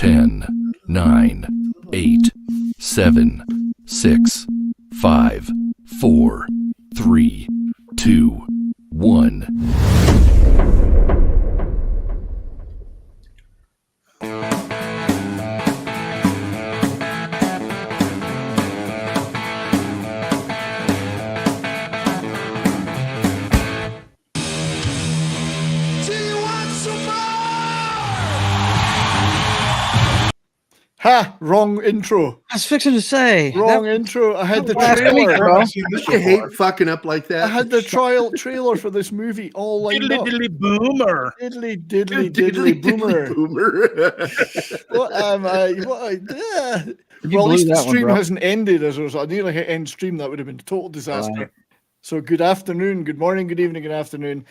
10, 9, 8, 7, 6, 5, 4, 3, 2, 1. Ha! Wrong intro. I was fixing to say. Wrong intro. I had the trailer. I hate fucking up like that. I had the trailer for this movie all lined up. Diddly boomer. Diddly boomer. What am I? Well, at least the stream hasn't ended as a result. I nearly hit end stream. That would have been a total disaster. Right. So good afternoon, good morning, good evening, good afternoon.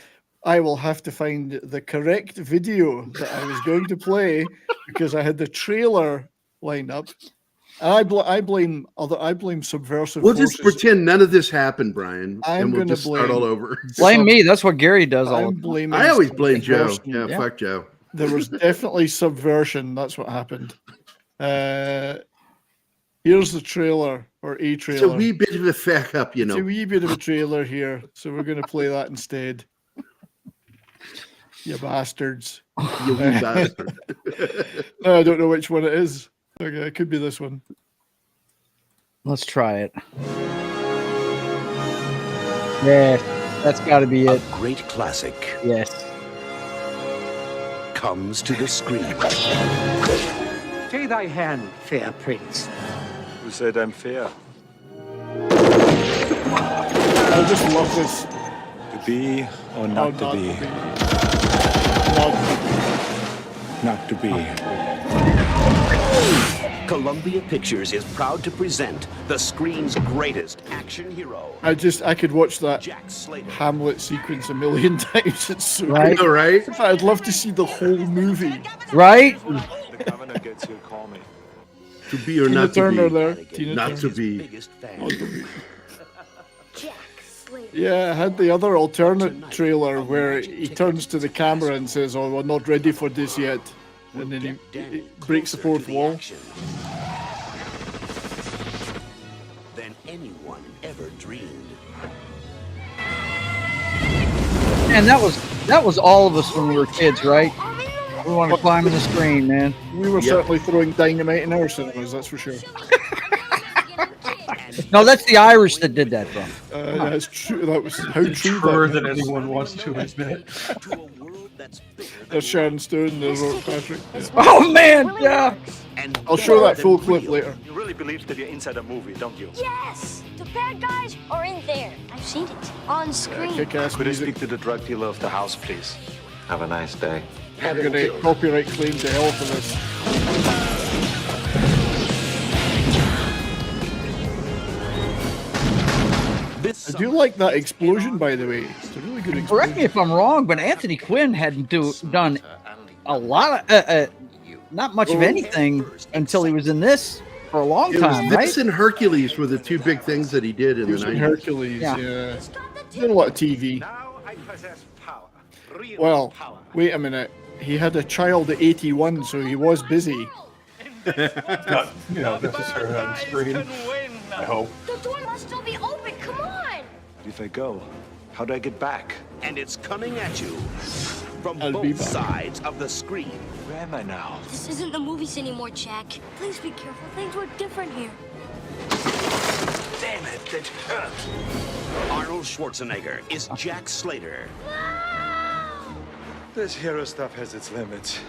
I will have to find the correct video that I was going to play because I had the trailer lined up. And I blame subversive We'll forces. just pretend none of this happened, Brian, and we'll just start all over. Blame me. That's what Gary does all the time. I always blame Joe. subversion. Yeah, fuck Joe. There was definitely subversion. That's what happened. Here's the trailer, or a trailer. It's a wee bit of a fuck up, you know. It's a wee bit of a trailer here, so we're going to play that instead. You bastards. You wee bastard. No, I don't know which one it is. Okay, it could be this one. Let's try it. Yeah, that's got to be A it. great classic Yes. comes to the screen. Take thy hand, fair prince. Who said I'm fair? I just love this. To be or not to be? Not to be. Columbia Pictures is proud to present the screen's greatest action hero, I could watch that Jack Slater. Hamlet sequence a million times. It's so Right. good. All right. In fact, I'd love to see the whole movie. Right? The governor gets you, call me. To be or Tina not to Turner be. there. Tina Not Turner. to be. Biggest fan. Yeah, I had the other alternate trailer where he turns to the camera and says, "Oh, we're not ready for this yet," and then he breaks the fourth wall. Than anyone ever dreamed. And that was all of us when we were kids, right? We want to climb in the screen, man. We were certainly throwing dynamite in our cinemas, that's for sure. No, that's the Irish that did that, bro. That's true. That was how true Truer that than was. anyone wants to admit. To a world that's bigger than There's Sharon Stone, there's Robert Patrick. Yeah. Oh man, yeah. and I'll show that better full than clip real. later. You really believe that you're inside a movie, don't you? Yes! The bad guys are in there. I've seen it on screen. Kick-ass Could I music. speak to the drug dealer of the house, please? Have a nice day. I'm going to copyright claim to hell for this. I do like that explosion, by the way. It's a really good Correct me explosion. if I'm wrong, but Anthony Quinn hadn't done a lot of not much of anything until he was in this for a long It was time, right? this and Hercules were the two big things that he did in He the was in 90s. Hercules, Yeah. yeah. He's done a lot of TV. Now I possess power. Real Well, power. wait a minute. He had a child at 81, so he was busy. Not, necessarily on screen. I hope. The door must still be open. Come on! If I go, how do I get back? And it's coming at you from I'll be both back. sides of the screen. Where am I now? This isn't the movies anymore, Jack. Please be careful. Things were different here. Damn it, that hurt. Arnold Schwarzenegger is Jack Slater. This hero stuff has its limits.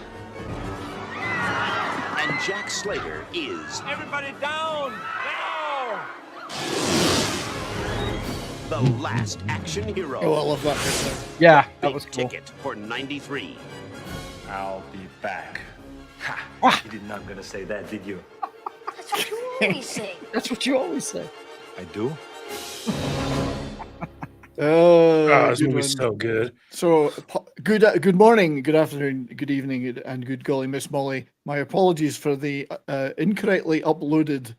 And Jack Slater is Everybody down! Now! the last action hero. Oh, I love that right there. Yeah, that Big was cool. ticket for 93. I'll be back. Ha! You did not gonna say that, did you? That's what you always say. That's what you always say. I do? Oh, This good movie's one. so good. So, good morning, good afternoon, good evening, and good golly, Miss Molly. My apologies for the incorrectly uploaded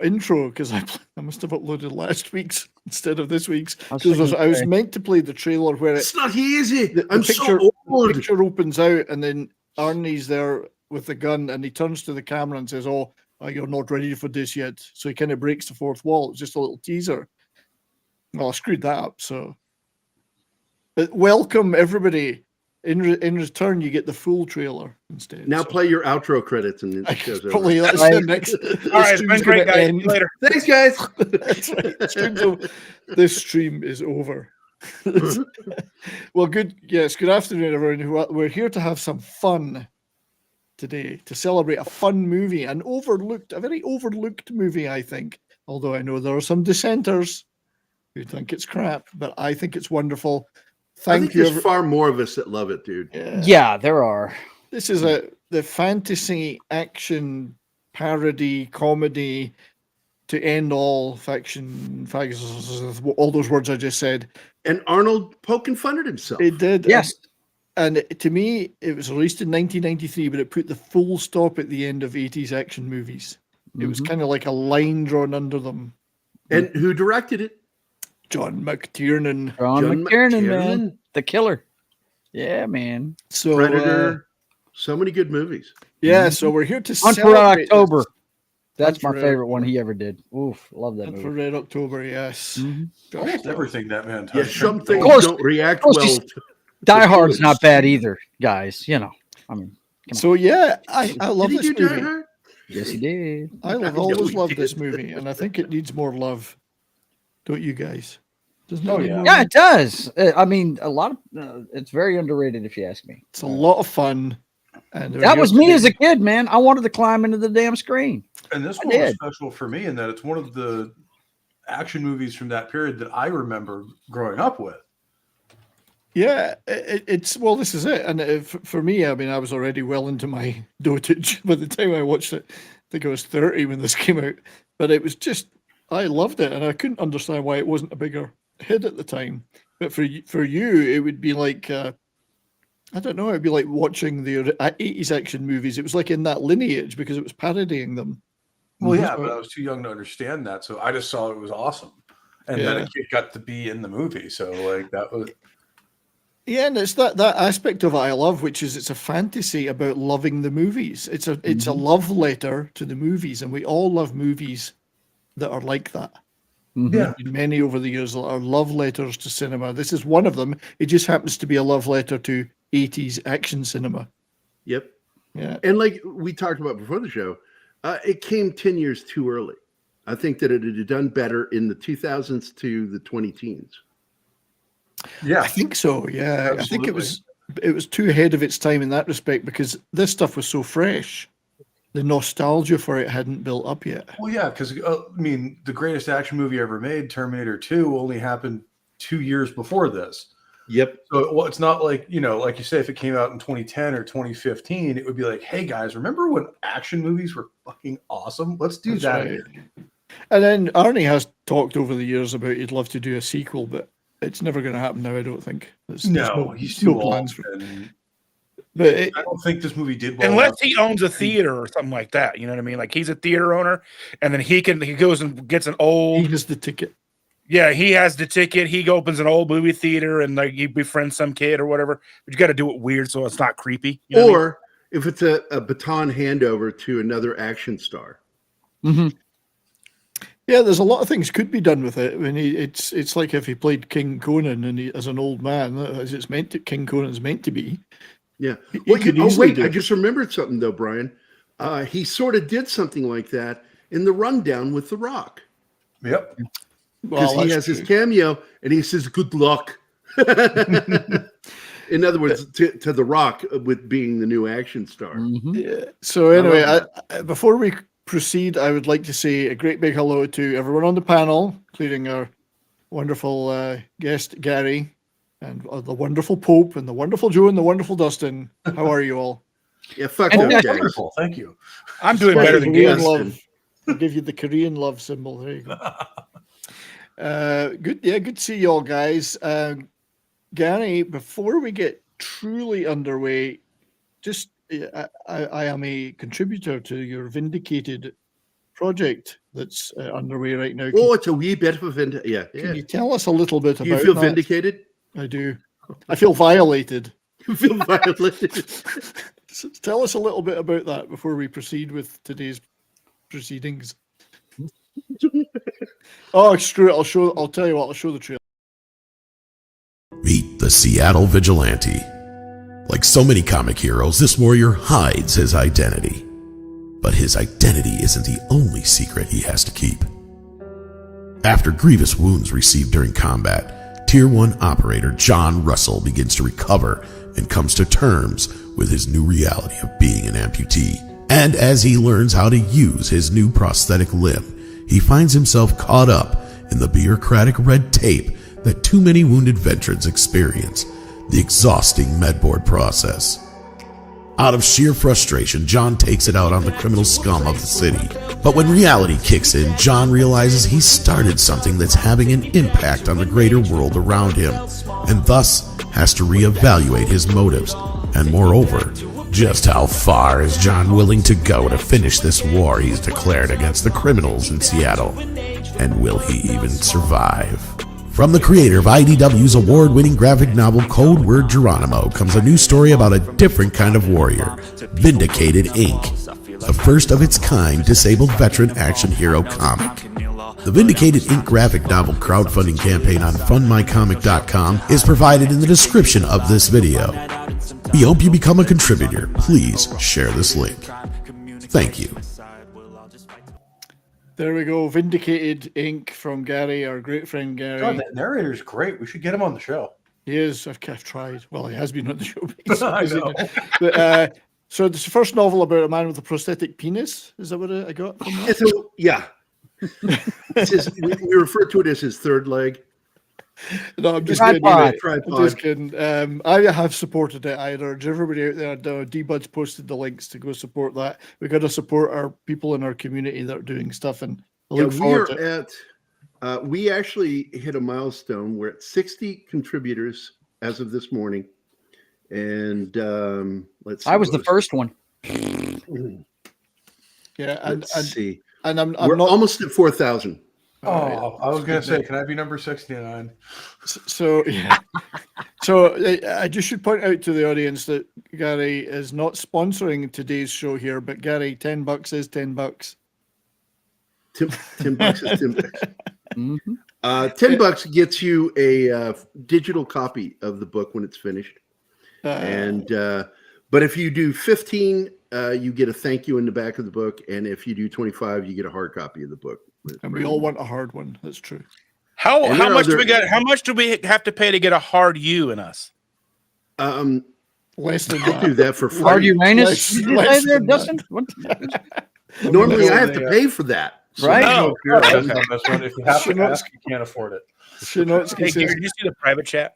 intro, because I must have uploaded last week's instead of this week's. Because I was meant to play the trailer where It's not easy. the I'm picture, so the old. picture opens out and then Arnie's there with the gun, and he turns to the camera and says, "Oh, you're not ready for this yet." So he kind of breaks the fourth wall. It's just a little teaser. Well, I screwed that up. So, but welcome everybody. In return, you get the full trailer instead. Now play your outro credits and the show's over. Probably that's the next. All right, it's been great, guys. See you later. Thanks, guys. That's right. This stream is over. Well, good. Yes, good afternoon, everyone. We're here to have some fun today, to celebrate a fun movie, a very overlooked movie, I think. Although I know there are some dissenters who think it's crap, but I think it's wonderful. I think there's far more of us that love it, dude. Yeah, there are. This is the fantasy action parody comedy to end all fiction, all those words I just said. And Arnold poking fun at himself. It did. Yes. And to me, it was released in 1993, but it put the full stop at the end of 80s action movies. It was kind of like a line drawn under them. And who directed it? John McTiernan. John McTiernan, man. The killer. Yeah, man. So, Predator. So many good movies. Yeah, so we're here to Hunt for celebrate October. That's Hunt my for favorite one he ever did. Oof, love that Hunt movie. for Red October, yes. Almost everything that man Yeah, touched. some things don't react well. Die Hard's not bad either, guys. You know, I mean. So yeah, I love this Did he do movie. Die Hard? Yes, he did. I've always loved this movie, and I think it needs more love. Don't you guys? Doesn't it need more Yeah, love? it does. I mean, a lot of it's very underrated, if you ask me. It's a lot of fun. And That was me as a kid, man. I wanted to climb into the damn screen. And this one was special for me in that it's one of the action movies from that period that I remember growing up with. Yeah, it's well, this is it. And for me, I mean, I was already well into my dotage by the time I watched it. I think I was 30 when this came out. But it was just, I loved it, and I couldn't understand why it wasn't a bigger hit at the time. But for you, it would be like, I don't know, it'd be like watching the 80s action movies. It was like in that lineage because it was parodying them. Well, yeah, but I was too young to understand that, so I just saw it was awesome. And then a kid got to be in the movie, so like that was... Yeah, and it's that aspect of it I love, which is it's a fantasy about loving the movies. It's a love letter to the movies, and we all love movies that are like that. Yeah, many over the years that are love letters to cinema. This is one of them. It just happens to be a love letter to 80s action cinema. Yep. Yeah. And like we talked about before the show, it came 10 years too early. I think that it had done better in the 2000s to the 2010s. Yeah, I think so. Yeah, absolutely. I think it was too ahead of its time in that respect because this stuff was so fresh. The nostalgia for it hadn't built up yet. Well, yeah, because I mean, the greatest action movie ever made, Terminator 2, only happened 2 years before this. Yep. So it's not like, you know, like you say, if it came out in 2010 or 2015, it would be like, hey guys, remember when action movies were fucking awesome? Let's do that. Right. And then Arnie has talked over the years about he'd love to do a sequel, but it's never going to happen now, I don't think. There's He's too old. But I don't think this movie did well. Unless he owns a theater or something like that, you know what I mean? Like he's a theater owner, and then he goes and gets an old. He has the ticket. Yeah, he has the ticket. He opens an old movie theater, and like he befriends some kid or whatever. But you got to do it weird so it's not creepy. You know or if it's a baton handover to another action star. Mm-hmm. Yeah, there's a lot of things could be done with it. I mean, it's like if he played King Conan and as an old man, as it's meant to. King Conan's meant to be. Yeah. Well, I just remembered something though, Brian. He sort of did something like that in The Rundown with The Rock. Yep. Because he has his cameo and he says, "Good luck." In other words, to The Rock with being the new action star. Mm-hmm. Yeah. So anyway, before we proceed, I would like to say a great big hello to everyone on the panel, including our wonderful guest Gary, and the wonderful Pope, and the wonderful Joe, and the wonderful Dustin. How are you all? Yeah, fuck those guys. Wonderful, thank you. I'm doing better than Korean Dustin. love. I'll give you the Korean love symbol. There you go. Good. Yeah, good to see you all, guys. Gary, before we get truly underway, just I am a contributor to your Vindicated project that's underway right now. It's a wee bit of a vindicated. Yeah. Can you tell us a little bit about You feel that? vindicated? I do. I feel violated. You feel violated? So tell us a little bit about that before we proceed with today's proceedings. Oh, screw it! I'll tell you what. I'll show the trailer. Meet the Seattle Vigilante. Like so many comic heroes, this warrior hides his identity. But his identity isn't the only secret he has to keep. After grievous wounds received during combat, Tier 1 operator John Russell begins to recover and comes to terms with his new reality of being an amputee. And as he learns how to use his new prosthetic limb, he finds himself caught up in the bureaucratic red tape that too many wounded veterans experience, the exhausting medboard process. Out of sheer frustration, John takes it out on the criminal scum of the city. But when reality kicks in, John realizes he started something that's having an impact on the greater world around him, and thus has to reevaluate his motives. And moreover, just how far is John willing to go to finish this war he's declared against the criminals in Seattle? And will he even survive? From the creator of IDW's award-winning graphic novel Code Word Geronimo comes a new story about a different kind of warrior, Vindicated Inc., the first of its kind disabled veteran action hero comic. The Vindicated Inc. graphic novel crowdfunding campaign on fundmycomic.com is provided in the description of this video. We hope you become a contributor. Please share this link. Thank you. There we go. Vindicated Inc. from Gary, our great friend Gary. God, that narrator's great. We should get him on the show. He is. I've tried. Well, he has been on the show. I know. But, so this is the first novel about a man with a prosthetic penis. Is that what I got from that? Yeah. We refer to it as his third leg. No, I'm just Tripod. kidding. I'm just kidding. I have supported it. I urge everybody out there. D-Bud's posted the links to go support that. We've got to support our people in our community that are doing stuff, and I look forward to it. We actually hit a milestone. We're at 60 contributors as of this morning, and let's see. I was the first one. Yeah, let's see. And we're not almost at 4,000. Oh, I was going to say, can I be number 69? So, yeah. So I just should point out to the audience that Gary is not sponsoring today's show here, but Gary, $10 is $10. $10 is $10. Mm-hmm. $10 gets you a digital copy of the book when it's finished. But if you do 15, you get a thank you in the back of the book, and if you do 25, you get a hard copy of the book. And we all want a hard one. That's true. How much do we get? How much do we have to pay to get a hard U in us? Less than I'll do that for free. Hard Uranus? Did you say there, Dustin? Normally, I have to pay for that. So Right? no, if you have to ask, you can't afford it. Hey, Gary, did you see the private chat?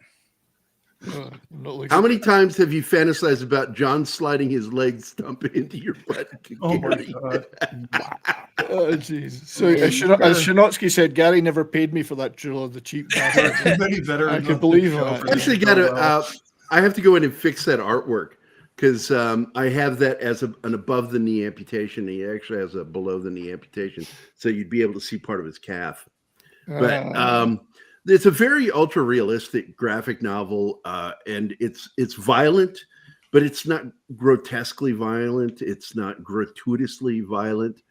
How many times have you fantasized about John sliding his legs, stumping into your butt? Oh my God. Oh, jeez. So as Shinotsky said, Gary never paid me for that drill of the cheap bastard. I could believe that. Actually, I have to go in and fix that artwork because I have that as an above the knee amputation. He actually has a below the knee amputation, so you'd be able to see part of his calf. But it's a very ultra realistic graphic novel, and it's violent, but it's not grotesquely violent. It's not gratuitously violent.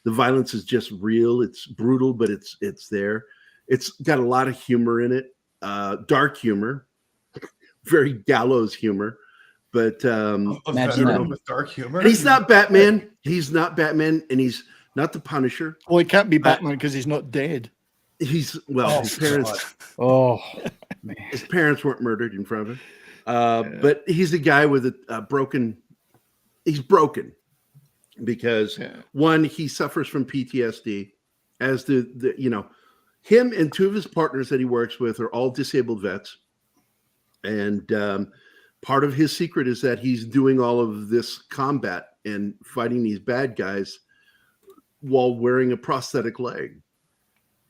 The violence is just real. It's brutal, but it's there. It's got a lot of humor in it, dark humor, very gallows humor. But with dark humor. And he's not Batman. He's not Batman, and he's not the Punisher. Well, he can't be Batman because he's not dead. His parents. Oh, man. His parents weren't murdered in front of him. But he's a guy with a broken. He's broken because one, he suffers from PTSD, as him and two of his partners that he works with are all disabled vets, and part of his secret is that he's doing all of this combat and fighting these bad guys while wearing a prosthetic leg.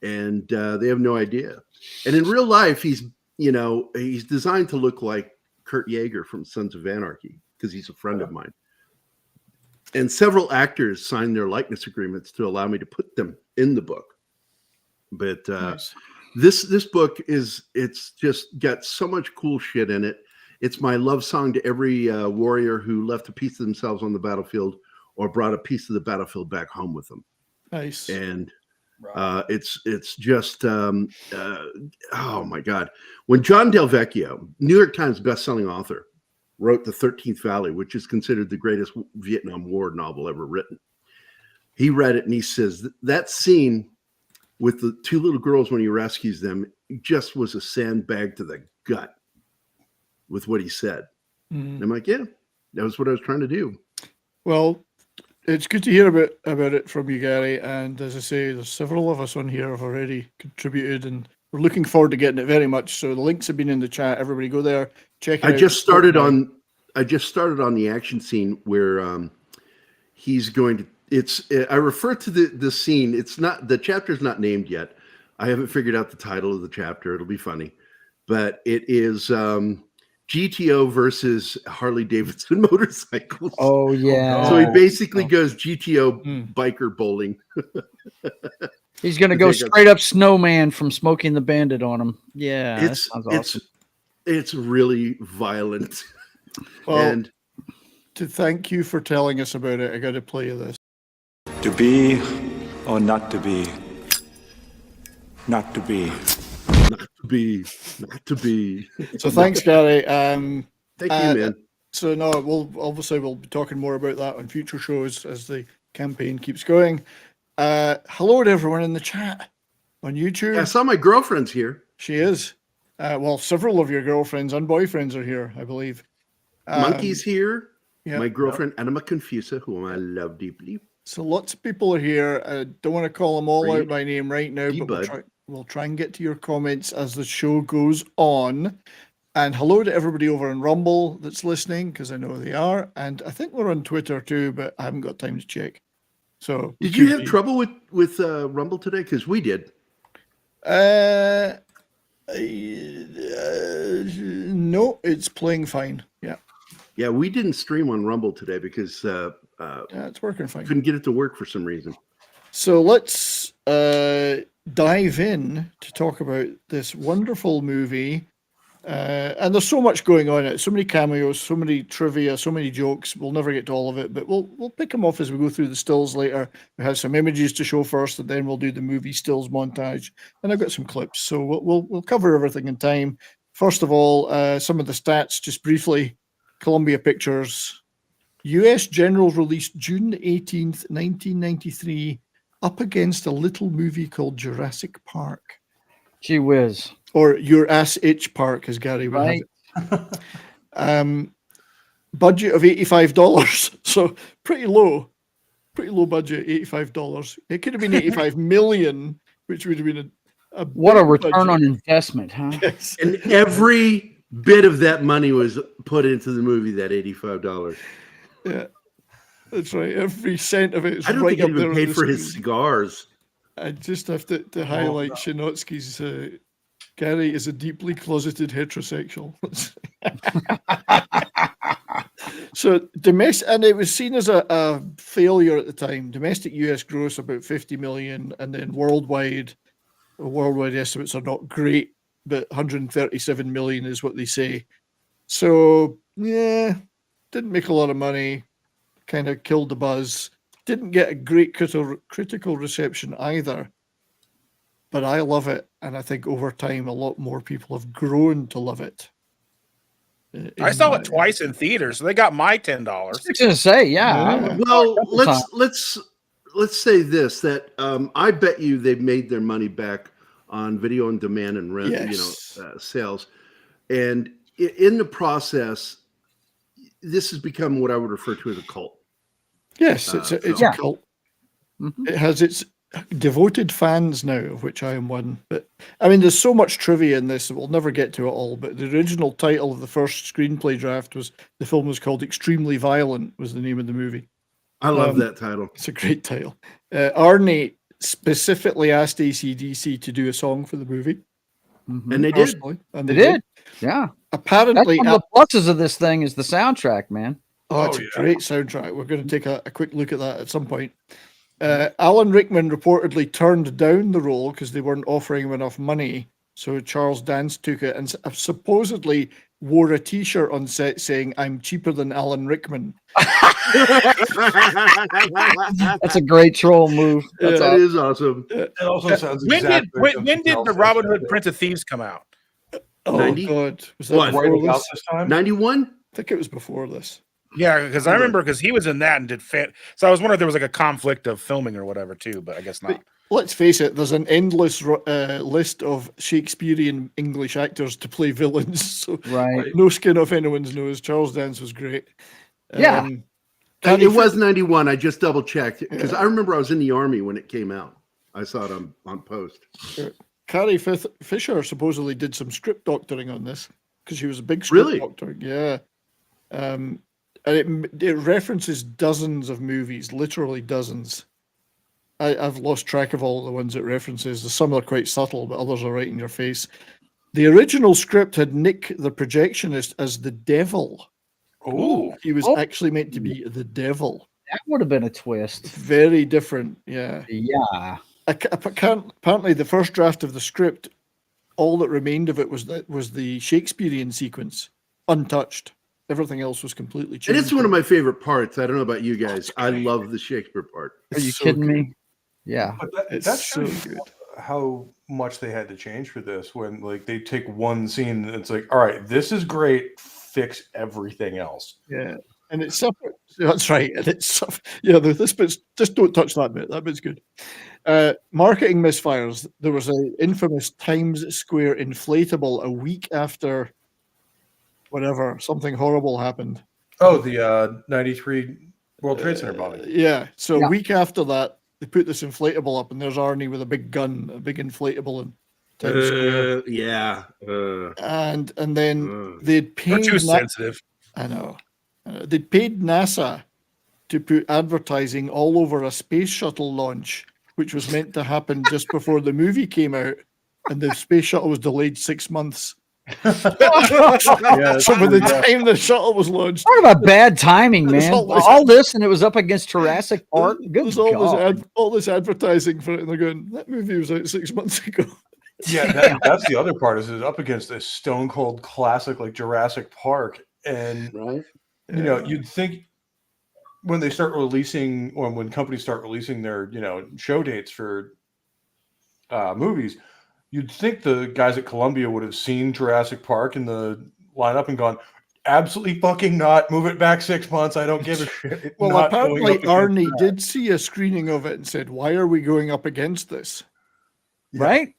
And they have no idea. And in real life, he's designed to look like Kurt Yeager from Sons of Anarchy because he's a friend of mine. And several actors signed their likeness agreements to allow me to put them in the book. But Nice. this book it's just got so much cool shit in it. It's my love song to every warrior who left a piece of themselves on the battlefield or brought a piece of the battlefield back home with them. Nice. And it's just oh my God. When John Del Vecchio, New York Times bestselling author, wrote The 13th Valley, which is considered the greatest Vietnam War novel ever written, he read it and he says that scene with the two little girls when he rescues them just was a sandbag to the gut with what he said. And I'm like, yeah, that was what I was trying to do. Well, it's good to hear about it from you, Gary. And as I say, there's several of us on here have already contributed, and we're looking forward to getting it very much. So the links have been in the chat. Everybody go there, check it out. I just started on the action scene where he's going to. I refer to the scene. It's not, the chapter's not named yet. I haven't figured out the title of the chapter. It'll be funny, but it is GTO versus Harley Davidson motorcycles. Oh yeah. So he basically goes GTO biker bowling. He's gonna go straight up Snowman from Smoking the Bandit on him. Yeah, it's awesome. It's really violent. Well, and to thank you for telling us about it, I got to play you this. To be or not to be? Not to be. Not to be. Not to be. So thanks, Gary. Thank you, man. So no, we'll be talking more about that on future shows as the campaign keeps going. Hello to everyone in the chat on YouTube. Yeah, I saw my girlfriend's here. She is. Well, several of your girlfriends and boyfriends are here, I believe. Monkey's here. Yeah. My girlfriend, Anima Confusa, whom I love deeply. So lots of people are here. I don't want to call them all out by name right now, but we'll try and get to your comments as the show goes on. And hello to everybody over on Rumble that's listening, because I know they are. And I think we're on Twitter too, but I haven't got time to check. So did you have trouble with Rumble today? Because we did. No, it's playing fine. Yeah. Yeah, we didn't stream on Rumble today because it's working fine. Couldn't get it to work for some reason. So let's dive in to talk about this wonderful movie. And there's so much going on in it, so many cameos, so many trivia, so many jokes. We'll never get to all of it, but we'll pick them off as we go through the stills later. We have some images to show first, and then we'll do the movie stills montage. And I've got some clips, so we'll cover everything in time. First of all, some of the stats, just briefly. Columbia Pictures, U.S. General released June 18th, 1993, up against a little movie called Jurassic Park. Gee whiz. Or Your Ass Itch Park, as Gary would have it. Budget of $85, so pretty low budget, $85. It could have been 85 million, which would have been what a return on investment, huh? Yes. And every bit of that money was put into the movie, that $85. Yeah, that's right. Every cent of it is I don't right think up he there. even paid for his cigars. I just have to highlight Shinotsky's. Gary is a deeply closeted heterosexual. So domestic, and it was seen as a failure at the time. Domestic US gross about 50 million, and then worldwide estimates are not great, but 137 million is what they say. So yeah, didn't make a lot of money, kind of killed the buzz. Didn't get a great critical reception either. But I love it, and I think over time a lot more people have grown to love it. I saw it twice in theaters, so they got my $10. I was gonna say, yeah. Well, let's say this: that I bet you they've made their money back on video on demand and rent, sales, and in the process, this has become what I would refer to as a cult. Yes, it's a cult. Mm-hmm. It has its devoted fans now, of which I am one. But I mean, there's so much trivia in this that we'll never get to it all. But the original title of the first screenplay draft the film was called Extremely Violent, was the name of the movie. I love that title. It's a great title. Arnie specifically asked AC/DC to do a song for the movie. Mm-hmm. And they did. And they did. Yeah. Apparently, that's one of the pluses of this thing is the soundtrack, man. Oh, it's a great soundtrack. We're going to take a quick look at that at some point. Alan Rickman reportedly turned down the role because they weren't offering him enough money. So Charles Dance took it, and supposedly wore a T-shirt on set saying, "I'm cheaper than Alan Rickman." That's a great troll move. That's That is awesome. It also sounds When did exactly like when something did else the they Robin said, Hood too. Prince of Thieves come out? Oh 90? God, was that What? before Right about this? this time? 91? I think it was before this. Yeah, because I remember because he was in that and did fan. So I was wondering if there was like a conflict of filming or whatever too, but I guess not. Let's face it, there's an endless list of Shakespearean English actors to play villains. So Right. no skin off anyone's nose. Charles Dance was great. Yeah. Carrie It was 91. I just double checked because I remember I was in the army when it came out. I saw it on post. Carrie Fisher supposedly did some script doctoring on this because she was a big script doctor. Yeah. And it references dozens of movies, literally dozens. I've lost track of all the ones it references. Some are quite subtle, but others are right in your face. The original script had Nick the projectionist as the devil. Oh, he was actually meant to be the devil. That would have been a twist. Very different, yeah. Yeah. Apparently, the first draft of the script, all that remained of it was the Shakespearean sequence, untouched. Everything else was completely changed. And it's one of my favorite parts. I don't know about you guys. I love the Shakespeare part. Are you kidding me? Yeah. But that shows how much they had to change for this when like they take one scene and it's like, all right, this is great. Fix everything else. Yeah. And it's separate. That's right. And it's this bit's just don't touch that bit. That bit's good. Marketing misfires. There was an infamous Times Square inflatable a week after whatever, something horrible happened. Oh, the 93 World Trade Center bombing. Yeah. So a week after that, they put this inflatable up, and there's Arnie with a big gun, a big inflatable in Times Square. Yeah. And then they'd paid. Too sensitive. I know. They'd paid NASA to put advertising all over a space shuttle launch, which was meant to happen just before the movie came out, and the space shuttle was delayed 6 months. So by the time the shuttle was launched, talk about bad timing, man. All this, and it was up against Jurassic Park. There's all this advertising for it, and they're going, that movie was out 6 months ago. Yeah, that's the other part. Is it's up against a stone cold classic like Jurassic Park, and you know, you'd think when they start releasing, or when companies start releasing their show dates for movies, you'd think the guys at Columbia would have seen Jurassic Park in the lineup and gone, absolutely fucking not. Move it back 6 months. I don't give a shit. Well, apparently Arnie did see a screening of it and said, why are we going up against this? Right?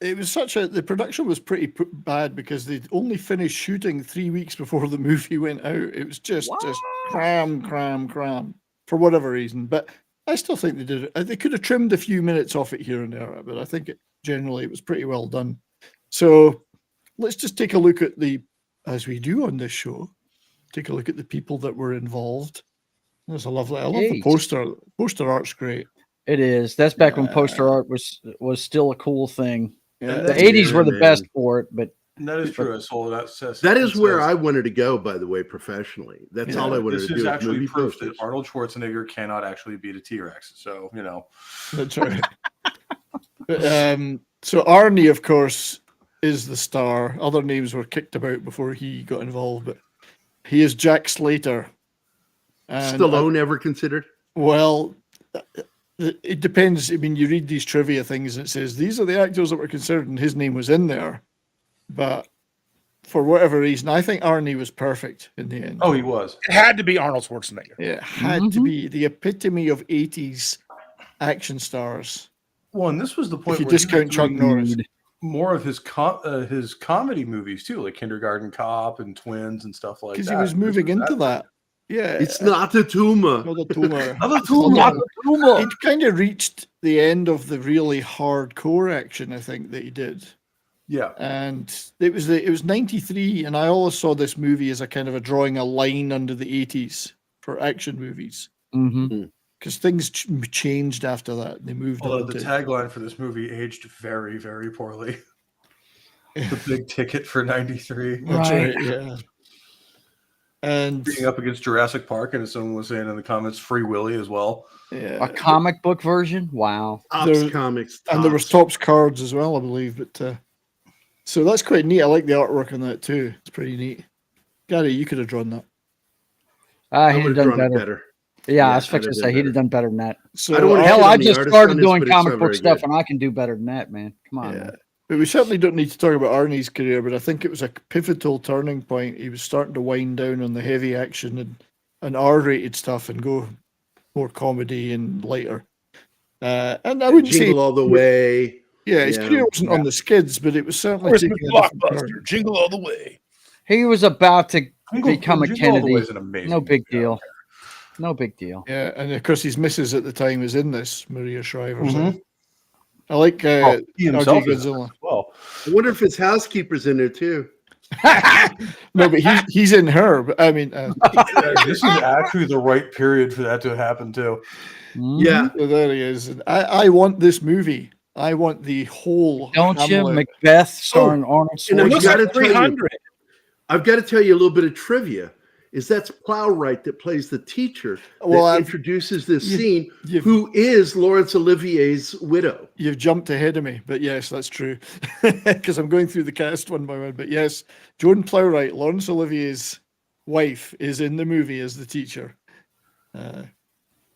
It was the production was pretty bad because they'd only finished shooting 3 weeks before the movie went out. It was just cram for whatever reason. But I still think they did it. They could have trimmed a few minutes off it here and there, but I think generally it was pretty well done. So let's just take a look at as we do on this show, take a look at the people that were involved. There's I love the poster. Poster art's great. It is. That's back when poster art was still a cool thing. Yeah, the 80s were the best for it, but that is true. That is where I wanted to go, by the way, professionally. That's all I wanted to do. This is actually movie proof posters. that Arnold Schwarzenegger cannot actually beat a T-Rex. So, That's right. So Arnie, of course, is the star. Other names were kicked about before he got involved, but he is Jack Slater. And Stallone ever considered? Well, it depends. I mean, you read these trivia things and it says these are the actors that were considered, and his name was in there. But for whatever reason, I think Arnie was perfect in the end. Oh, he was. It had to be Arnold Schwarzenegger. It had to be the epitome of 80s action stars. Well, and this was the point if you where discount Chuck Norris. More of his comedy movies too, like Kindergarten Cop and Twins and stuff like that. Because he was moving into that. Yeah, it's not a tumor. Not a tumor. Not a tumor. It kind of reached the end of the really hardcore action, I think, that he did. Yeah, and it was 93, and I always saw this movie as a kind of a drawing a line under the 80s for action movies. Because things changed after that. They moved. Although the tagline for this movie aged very, very poorly. The big ticket for 93. That's right. Yeah. And being up against Jurassic Park, and as someone was saying in the comments, Free Willy as well. Yeah. A comic book version. Wow. Comics, and there was Topps cards as well, I believe. But So that's quite neat. I like the artwork on that too. It's pretty neat. Gary, you could have drawn that. He'd have done better. Yeah, I was fixing to say he'd have done better than that. So I don't want to hell, shit on I the just artist started on this, doing but it's comic not book very stuff, good. and I can do better than that, man. Come on. Man. But we certainly don't need to talk about Arnie's career, but I think it was a pivotal turning point. He was starting to wind down on the heavy action and R-rated stuff and go more comedy and lighter. And I wouldn't Jingle say All the Way. Yeah, his career wasn't on the skids, but it was certainly Christmas taking a different turn. blockbuster, Jingle All the Way. He was about to become a Jingle All the Way Kennedy. is an amazing No big deal. No big deal. Yeah, and of course his missus at the time was in this, Maria Shriver. Mhm. So I like He himself RJ is Godzilla. as well. I wonder if his housekeeper's in there too. No, but he's in her. But I mean, This is actually the right period for that to happen too. Yeah. so there he is. And I want this movie. I want the whole. Don't you? Hamlet. Macbeth starring Arnold And I've Schwarzenegger. got to tell you, 300. I've got to tell you a little bit of trivia. Is that's Plowright that plays the teacher that Well, introduces this scene, you've- who is Laurence Olivier's widow. You've jumped ahead of me, but yes, that's true. Because I'm going through the cast one by one. But yes, Joan Plowright, Laurence Olivier's wife, is in the movie as the teacher. But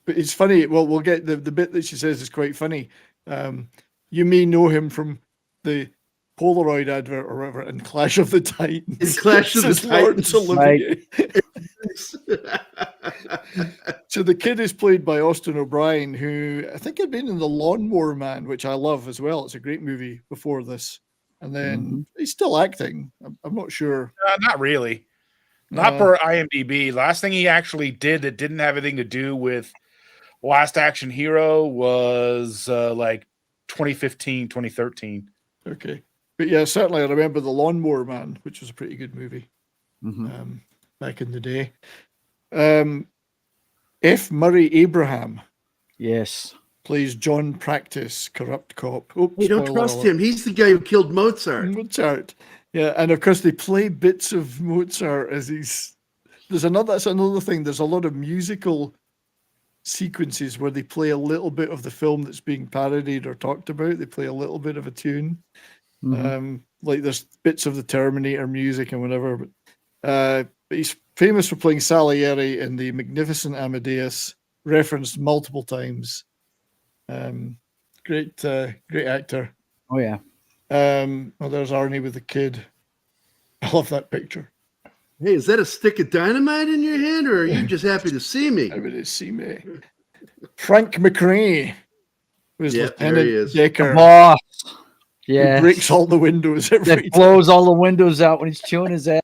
it's funny. Well, we'll get the bit that she says is quite funny. You may know him from the Polaroid advert or whatever in Clash of the Titans. In Clash of the This is Laurence Titans. Olivier. So the kid is played by Austin O'Brien, who I think had been in The Lawnmower Man, which I love as well. It's a great movie before this. And then he's still acting. I'm not sure. Not really. Not for IMDb. Last thing he actually did that didn't have anything to do with Last Action Hero was like 2015, 2013. Okay. But yeah, certainly I remember The Lawnmower Man, which was a pretty good movie back in the day. F. Murray Abraham Yes. plays John Practice, corrupt cop. Oh, You don't spoiler trust alert. him. He's the guy who killed Mozart. Mozart. Yeah, and of course they play bits of Mozart as he's. That's another thing. There's a lot of musical sequences where they play a little bit of the film that's being parodied or talked about. They play a little bit of a tune. Like there's bits of the Terminator music and whatever. But he's famous for playing Salieri in the Magnificent Amadeus, referenced multiple times. Great actor. Oh yeah. Well, there's Arnie with the kid. I love that picture. Hey, is that a stick of dynamite in your hand, or are you just happy to see me? Happy to see me. Frank McRae was Yep, there he Lieutenant is. Decker. Boss. Who Yeah. breaks all the windows every That blows all the windows out when he's chewing his ass.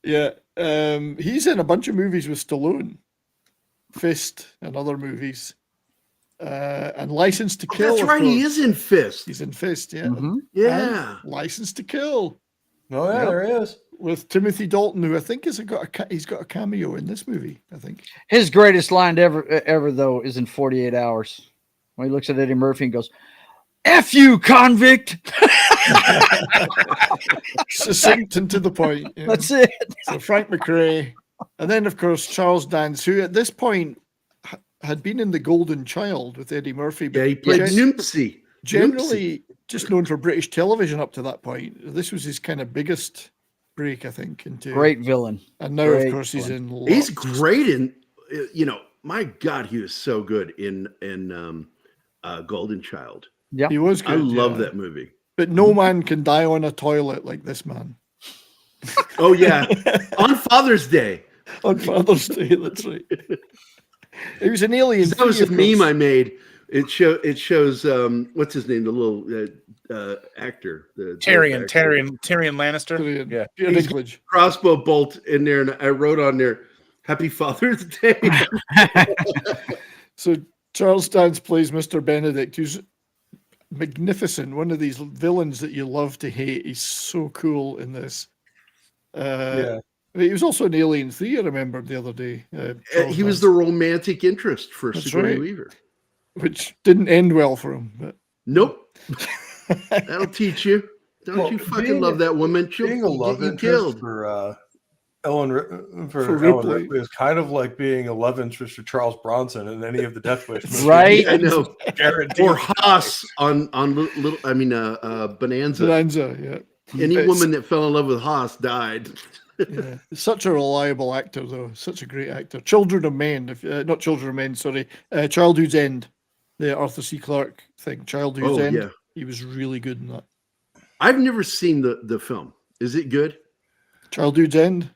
Yeah. He's in a bunch of movies with Stallone. Fist and other movies. And License to Kill. That's of right. He course. is in Fist. He's in Fist, yeah. Yeah. And License to Kill Oh yeah, Yep. there he is. with Timothy Dalton, who I think he's got a cameo in this movie, I think. His greatest line ever though is in 48 Hours when he looks at Eddie Murphy and goes, "F you, convict." Succinct and to the point. Yeah. That's it. So Frank McRae. And then, of course, Charles Dance, who at this point had been in The Golden Child with Eddie Murphy. But Yeah, he played gen- Noopsy. generally just known for British television up to that point. This was his kind of biggest break, I think. Into Great villain. And now, Great of course, he's villain. in. He's lots. great in, my God, he was so good in Golden Child. Yeah. He was good. I love yeah. that movie. But no man can die on a toilet like this man. Oh yeah, on Father's Day. On Father's Day, that's right. He was an alien. That was a 3, of meme course. I made. It shows what's his name, the little actor, the Tyrion Tyrion. Lannister. Yeah. Peter He's Dinklage. crossbow bolt in there, and I wrote on there, "Happy Father's Day." So Charles Dance plays Mr. Benedict, who's magnificent. One of these villains that you love to hate. He's so cool in this. Yeah. He was also in Alien 3, I remembered the other day. Charles He was Dance, the romantic interest for That's Sigourney right. Weaver. which didn't end well for him. But Nope. That'll teach you. Don't Well, you fucking being love that woman? She'll Being a love get you interest killed. for For Ellen Ripley. Ripley is kind of like being a love interest for Charles Bronson in any of the Death Wish movies. Right? I know. Guaranteed. Or Haas on little. I mean, Bonanza. Bonanza, yeah. Any woman that fell in love with Haas died. Yeah, such a reliable actor, though. Such a great actor. Children of Men, not Children of Men, sorry. Childhood's End, the Arthur C. Clarke thing. Childhood's End. Yeah. He was really good in that. I've never seen the film. Is it good? Childhood's End.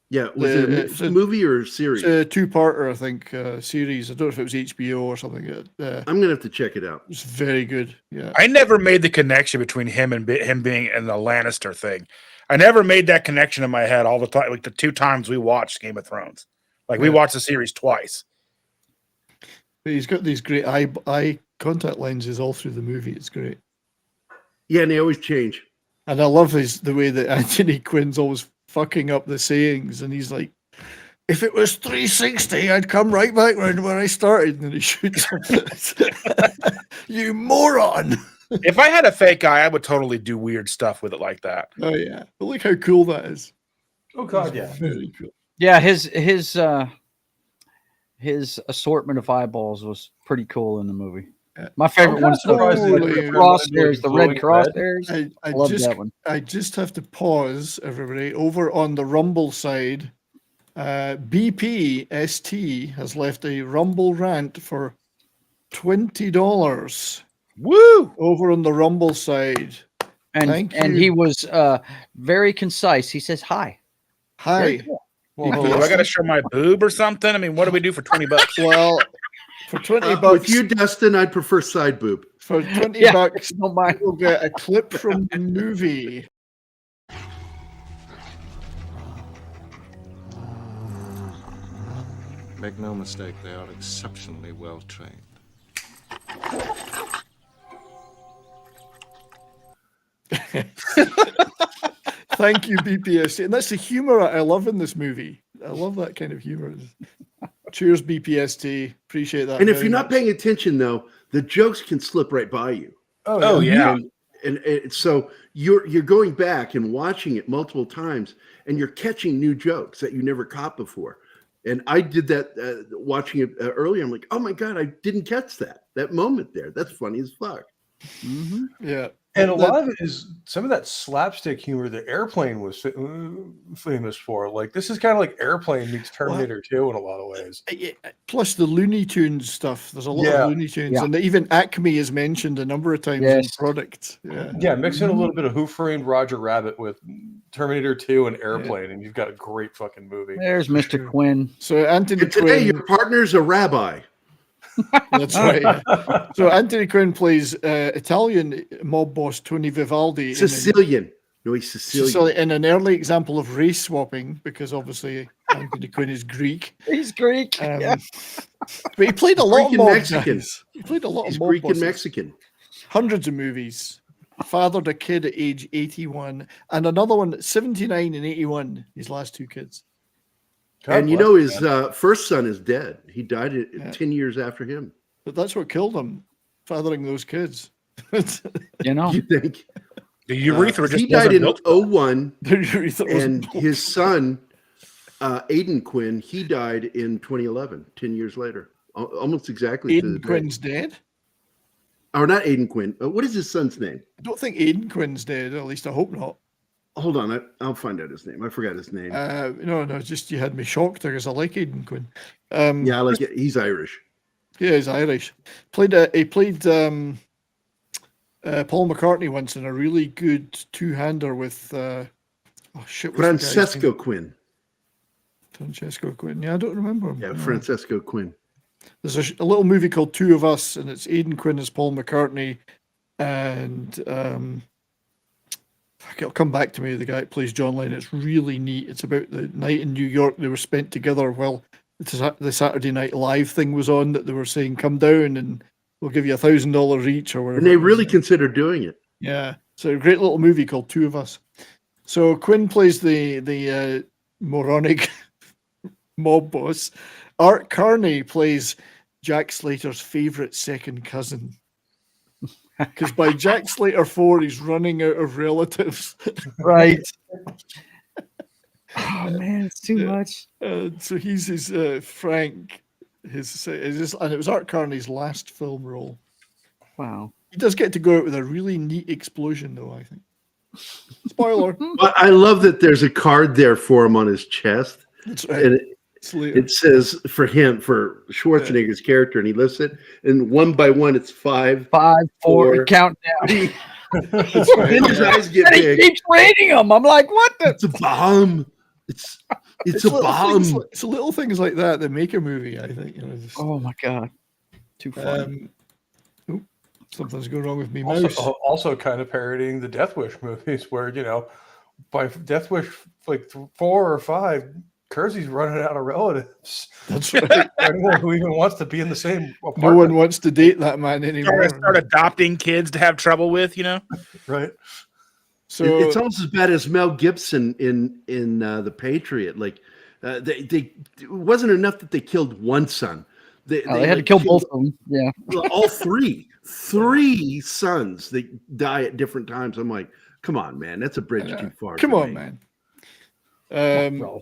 Yeah, was it a movie or a series? It's a two-parter, I think, series. I don't know if it was HBO or something. I'm gonna have to check it out. It's very good. Yeah, I never made the connection between him and him being in the Lannister thing. I never made that connection in my head all the time. Like the 2 times we watched Game of Thrones, like we watched the series twice. But he's got these great eye contact lenses all through the movie. It's great. Yeah, and they always change. And I love the way that Anthony Quinn's always fucking up the sayings, and he's like, if it was 360, I'd come right back round where I started, and he shoots him. You moron. If I had a fake eye, I would totally do weird stuff with it like that. Oh yeah, but look how cool that is. Oh god, It's very cool. Yeah, his assortment of eyeballs was pretty cool in the movie. My favorite one's the crosshairs, the red crosshairs. I love that one. I just have to pause, everybody. Over on the Rumble side, BPST has left a Rumble rant for $20. Woo! Over on the Rumble side. And he was very concise. He says hi. Hi. Cool. Well, do I got to show my boob or something? I mean, what do we do for $20? Well, for $20, with you, Dustin, I'd prefer side boob. For $20, we'll get a clip from the movie. Make no mistake, they are exceptionally well trained. Thank you, BPST. And that's the humor I love in this movie. I love that kind of humor. Cheers, BPST. Appreciate that. And if you're not paying attention, though, the jokes can slip right by you. Oh yeah. And so you're going back and watching it multiple times, and you're catching new jokes that you never caught before. And I did that watching it earlier. I'm like, oh my god, I didn't catch that moment there. That's funny as fuck. Mm-hmm. Yeah. And a lot of it is some of that slapstick humor that Airplane was famous for. Like, this is kind of like Airplane meets Terminator 2 in a lot of ways. Plus the Looney Tunes stuff. There's a lot of Looney Tunes. And even Acme is mentioned a number of times in products. Yeah, mix in a little bit of Who Framed Roger Rabbit with Terminator 2 and Airplane, and you've got a great fucking movie. There's Mr. Quinn. So Anthony today, Quinn, your partner's a rabbi. That's right. So Anthony Quinn plays Italian mob boss Tony Vivaldi. Sicilian. No, he's Sicilian. In an early example of race swapping, because obviously Anthony Quinn is Greek. He's Greek. But he played a lot of mob Mexican. guys. He played a lot He's of mob Greek bosses. and Mexican. Hundreds of movies. Fathered a kid at age 81, and another one at 79 and 81. His last 2 kids. And you know his first son is dead. He died 10 years after him. But that's what killed him, fathering those kids. You know, You think? The urethra just he died in built. 01, The urethra and wasn't his son, Aiden Quinn, he died in 2011, 10 years later. Almost exactly. to the Aiden day. Quinn's dead? Or not Aiden Quinn. What is his son's name? I don't think Aiden Quinn's dead, at least I hope not. Hold on, I'll find out his name. I forgot his name. No, just you had me shocked there because I like Aiden Quinn. Yeah, I like it. He's Irish. Yeah, he's Irish. He played Paul McCartney once in a really good two-hander with what's the guy's Francesco name? Quinn. Francesco Quinn. Yeah, I don't remember him. Yeah, Francesco Quinn. There's a little movie called Two of Us, and it's Aiden Quinn as Paul McCartney, and it'll come back to me. The guy that plays John Lennon. It's really neat. It's about the night in New York they were spent together while the Saturday Night Live thing was on. That they were saying, "Come down and we'll give you $1,000 each," or whatever. And they really considered doing it. Yeah, so a great little movie called Two of Us. So Quinn plays the moronic mob boss. Art Carney plays Jack Slater's favorite second cousin. Because by Jack Slater 4, he's running out of relatives. Right. Oh man, it's too much. So he's his Frank. And it was Art Carney's last film role. Wow. He does get to go out with a really neat explosion, though, I think. Spoiler. But I love that there's a card there for him on his chest. That's right. And it says for Schwarzenegger's character, and he lists it, and one by one, it's 5, 4, countdown. 3. Then his eyes get And he big. keeps rating them. I'm like, what the? It's a bomb. It's a bomb. It's little things like that that make a movie, I think. Oh my god, too funny. Something's going wrong with me mouse. Also kind of parodying the Death Wish movies, where by Death Wish like 4 or 5, Kersey's running out of relatives. That's right. Anyone who even wants to be in the same apartment. No one wants to date that man anymore. Start adopting kids to have trouble with, Right. So it's almost as bad as Mel Gibson in The Patriot. Like it wasn't enough that they killed one son. They had to kill both of them. Yeah. All three sons. They die at different times. I'm like, come on, man, that's a bridge too far. Come on, man.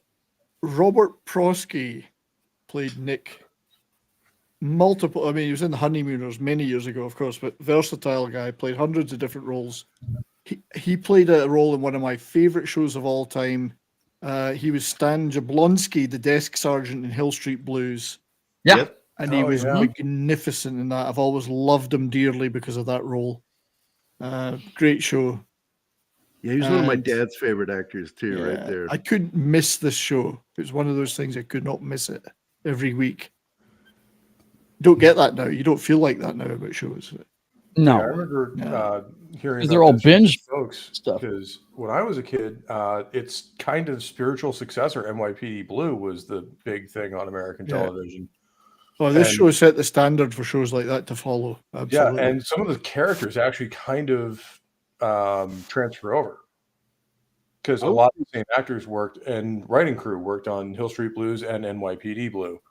Robert Prosky played Nick. He was in The Honeymooners many years ago, of course, but versatile guy, played hundreds of different roles. He played a role in one of my favorite shows of all time. He was Stan Jablonski, the desk sergeant in Hill Street Blues. Yeah. Yep. And he was magnificent in that. I've always loved him dearly because of that role. Great show. Yeah, he was one of my dad's favorite actors too, right there. I couldn't miss this show. It was one of those things I could not miss it every week. Don't get that now. You don't feel like that now about shows. No. Yeah, I remember hearing they're all binge folks stuff. Because when I was a kid, its kind of spiritual successor, NYPD Blue, was the big thing on American television. Well, this show set the standard for shows like that to follow. Absolutely. Yeah, and some of the characters actually kind of transfer over, because a lot of the same actors worked and writing crew worked on Hill Street Blues and NYPD Blue.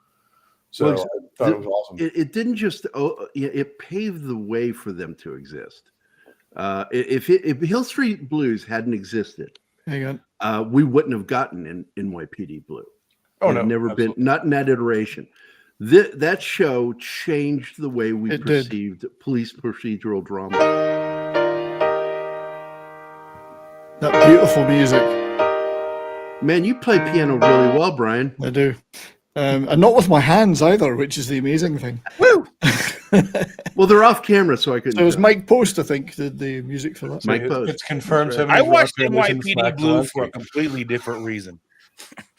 So I thought it was awesome. It didn't just it paved the way for them to exist. If Hill Street Blues hadn't existed, hang on, we wouldn't have gotten in NYPD Blue. Oh, no, never absolutely. been, not in that iteration. That show changed the way we perceived police procedural drama. That beautiful music. Man, you play piano really well, Brian. I do. And not with my hands either, which is the amazing thing. Woo! Well, they're off camera, so I couldn't. So it was Mike Post, I think, did the music for that. Mike Post. It's confirmed. Right. I watched NYPD Blue for a completely different reason.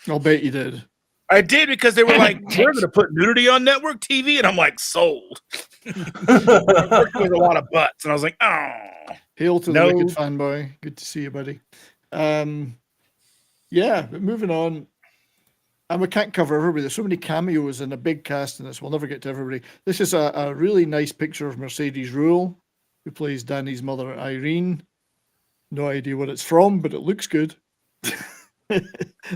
I'll bet you did. I did, because they were like, we're going to put nudity on network TV. And I'm like, sold. There's a lot of butts. And I was like, oh. Hail to the Wicked fanboy. Good to see you, buddy. Yeah, but moving on. And we can't cover everybody. There's so many cameos and a big cast in this. We'll never get to everybody. This is a really nice picture of Mercedes Ruehl, who plays Danny's mother, Irene. No idea what it's from, but it looks good. I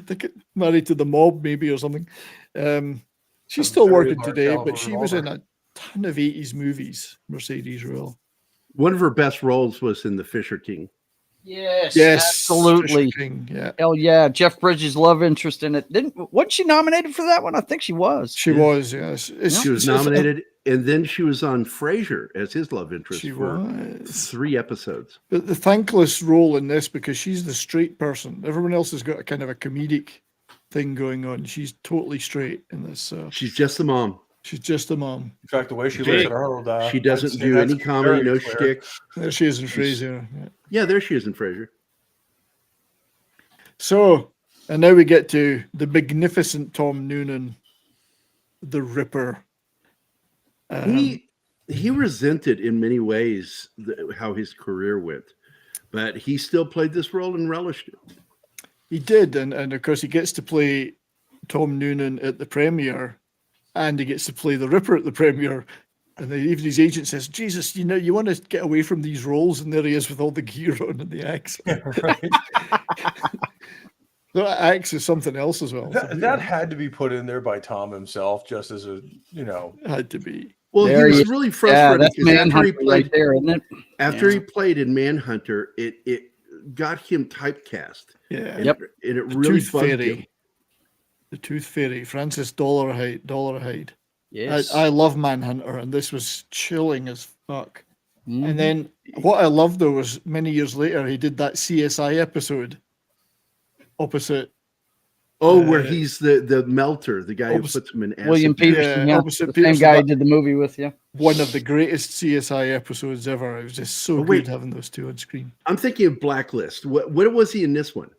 think it married to the mob, maybe, or something. She's still working today, but she was in a ton of 80s movies, Mercedes Ruehl. One of her best roles was in The Fisher King. Yes, absolutely. Yeah. Hell yeah. Jeff Bridges' love interest in it. Wasn't she nominated for that one? I think she was. She was, yes. She was nominated, and then she was on Frasier as his love interest for 3 episodes. But the thankless role in this, because she's the straight person. Everyone else has got a kind of a comedic thing going on. She's totally straight in this. She's just the mom. She's just a mom. In fact, the way she looks at Arnold, she doesn't do any comedy, no shtick. There she is in Frasier. Yeah, there she is in Frasier. So, and now we get to the magnificent Tom Noonan, the Ripper. He resented in many ways how his career went, but he still played this role and relished it. He did, and of course he gets to play Tom Noonan at the premiere. And he gets to play the Ripper at the premiere. And even his agent says, Jesus, you want to get away from these roles. And there he is with all the gear on and the axe. That axe is something else as well. That had to be put in there by Tom himself, just as a, Had to be. Well, there he was really frustrated. That's Manhunter right there, isn't it? After he played in Manhunter, it got him typecast. Yeah. And it really bugged him. The Tooth Fairy, Francis Dollarhide. Yes. I love Manhunter, and this was chilling as fuck. And then what I loved though was many years later he did that CSI episode opposite. Where he's the melter, the guy who puts him in acid. William Peterson, opposite the Peterson, same guy who did the movie with you. One of the greatest CSI episodes ever. It was just so good having those two on screen. I'm thinking of Blacklist. What was he in this one?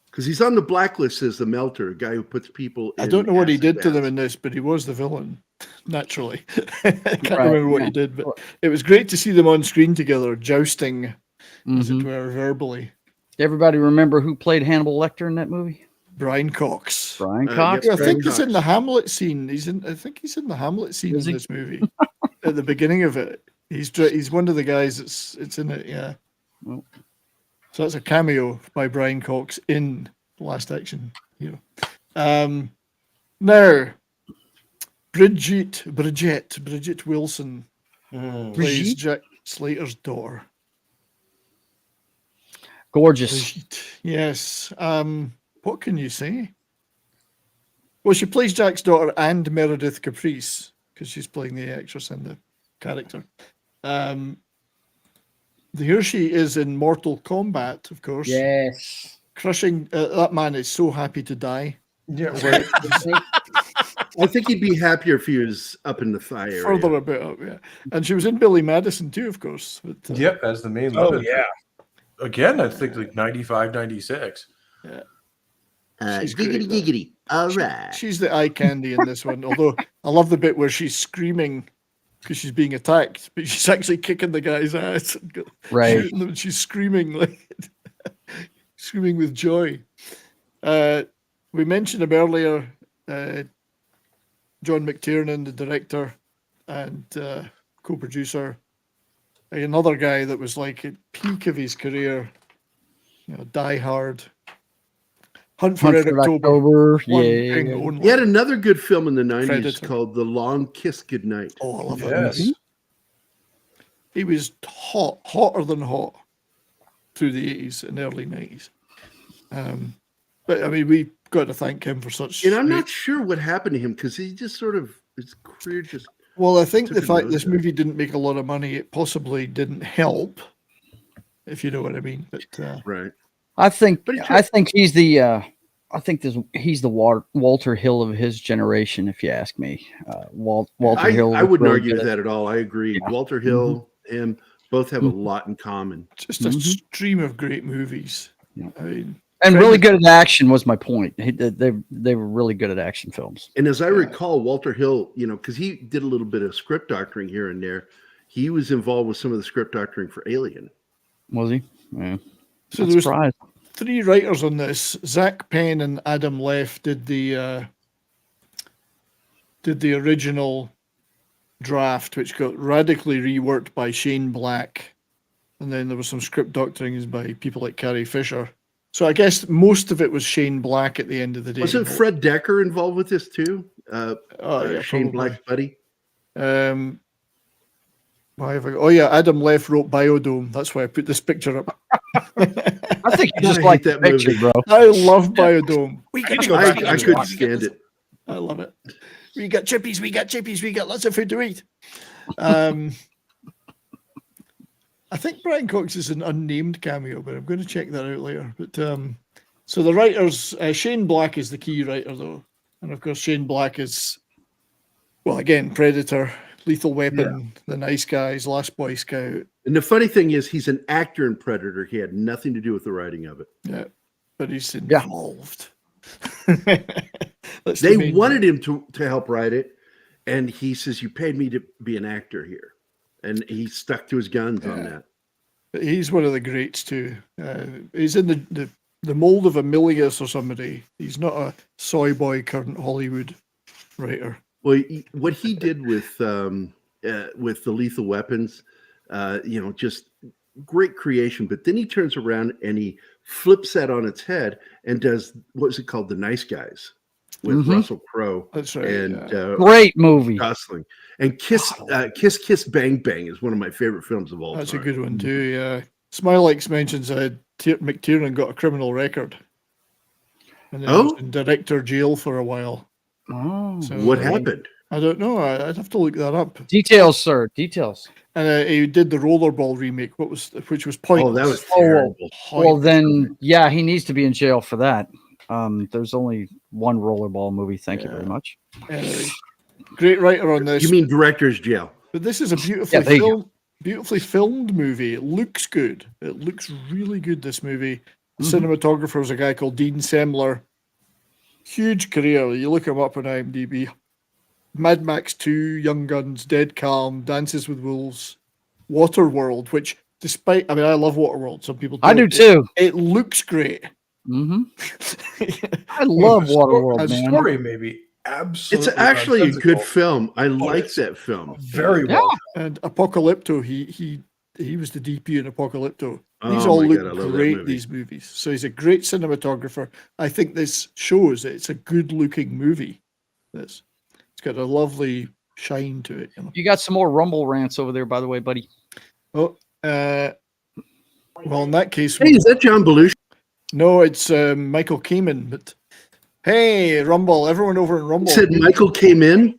Because he's on the Blacklist as the melter, a guy who puts people in. I don't know what he did baths. to them in this, but he was the villain, naturally. I can't remember what he did, but it was great to see them on screen together, jousting, as it were, verbally. Everybody remember who played Hannibal Lecter in that movie? Brian Cox. Brian Cox. I think he's in the Hamlet scene. I think he's in the Hamlet scene in this movie. At the beginning of it, he's one of the guys it's in it. Yeah. Well. So that's a cameo by Brian Cox in Last Action Hero. Now, Bridget Wilson plays Jack Slater's daughter. Gorgeous. Brigitte, yes. What can you say? Well, she plays Jack's daughter and Meredith Caprice because she's playing the actress and the character. Here she is in Mortal Kombat, of course. Yes. Crushing. That man is so happy to die. Yeah, right. I think he'd be happier if he was up in the thigh area. Further a bit up, yeah. And she was in Billy Madison too, of course. But, Yep, as the main love interest. Again, I think like 95, 96. Yeah. Giggity. All right. She's the eye candy in this one. Although I love the bit where she's screaming because she's being attacked, but she's actually kicking the guy's ass. Right. Shooting them, and she's screaming like screaming with joy. We mentioned him earlier, John McTiernan, the director and co-producer. Another guy that was like at peak of his career, Die Hard, Hunt for Red October. Yeah. He had another good film in the 90s Predator. called The Long Kiss Goodnight. Oh, I love that movie. He was hotter than hot through the 80s and early 90s. But I mean, we got to thank him for such. And I'm not sure what happened to him because he just sort of, his career just. Well, I think the fact this movie didn't make a lot of money, it possibly didn't help, if you know what I mean. But right. I think he's the he's the Walter Hill of his generation, if you ask me. Walter Hill. I wouldn't argue with that at all. I agree. Yeah. Walter Hill and both have a lot in common. Just a stream of great movies. Yeah. I mean, and really good at action was my point. They were really good at action films. And as I recall, Walter Hill, because he did a little bit of script doctoring here and there, he was involved with some of the script doctoring for Alien. Was he? Yeah. So there was 3 writers on this. Zach Penn and Adam Leff did the original draft, which got radically reworked by Shane Black, and then there was some script doctorings by people like Carrie Fisher. So I guess most of it was Shane Black at the end of the day. Wasn't Fred Decker involved with this too? Yeah, Shane Black's buddy. Adam Leff wrote Biodome. That's why I put this picture up. I think you just like that picture, movie. Bro. I love Biodome. I couldn't stand it. I love it. We got chippies. We got lots of food to eat. I think Brian Cox is an unnamed cameo, but I'm going to check that out later. But so the writers, Shane Black is the key writer, though, and of course Shane Black is, well, again, Predator, Lethal Weapon, The Nice Guys, Last Boy Scout. And the funny thing is, he's an actor in Predator. He had nothing to do with the writing of it. Yeah, but he's involved. They wanted him to help write it, and he says, "You paid me to be an actor here," and he stuck to his guns on that. But he's one of the greats too. He's in the mold of a Milius or somebody. He's not a soy boy current Hollywood writer. Well, what he did with the Lethal Weapons, just great creation. But then he turns around and he flips that on its head and does what's it called, The Nice Guys, with Russell Crowe. That's right. And great movie. Gosling. And Kiss Bang Bang is one of my favorite films of all time. That's a good one too. Yeah. Smilex mentions McTiernan got a criminal record, and then was in director jail for a while. Oh, so, what happened? I don't know. I'd have to look that up. Details, sir. Details. And he did the Rollerball remake, which was pointless. Oh, that was terrible. Well, then, yeah, he needs to be in jail for that. There's only one Rollerball movie. Thank you very much. Great writer on this. You mean director's jail? But this is a beautifully filmed movie. It looks good. It looks really good, this movie. The cinematographer is a guy called Dean Semler. Huge career. You look him up on IMDb. Mad Max 2, Young Guns, Dead Calm, Dances with Wolves, Waterworld, which despite, I mean, I love Waterworld. Some people don't. I do too. It looks great. I love Waterworld, man. Story maybe absolutely. It's actually a good film. I like that film. Very well. And Apocalypto, he was the DP in Apocalypto. These Oh all my look God, I love that great, movie. these movies. So he's a great cinematographer. I think this shows that it's a good looking movie. It's got a lovely shine to it. You got some more Rumble rants over there, by the way, buddy. Oh, well, in that case, Hey, is that John Belushi? No, it's Michael Kamen. But hey, Rumble! Everyone over in Rumble. You said Michael came in.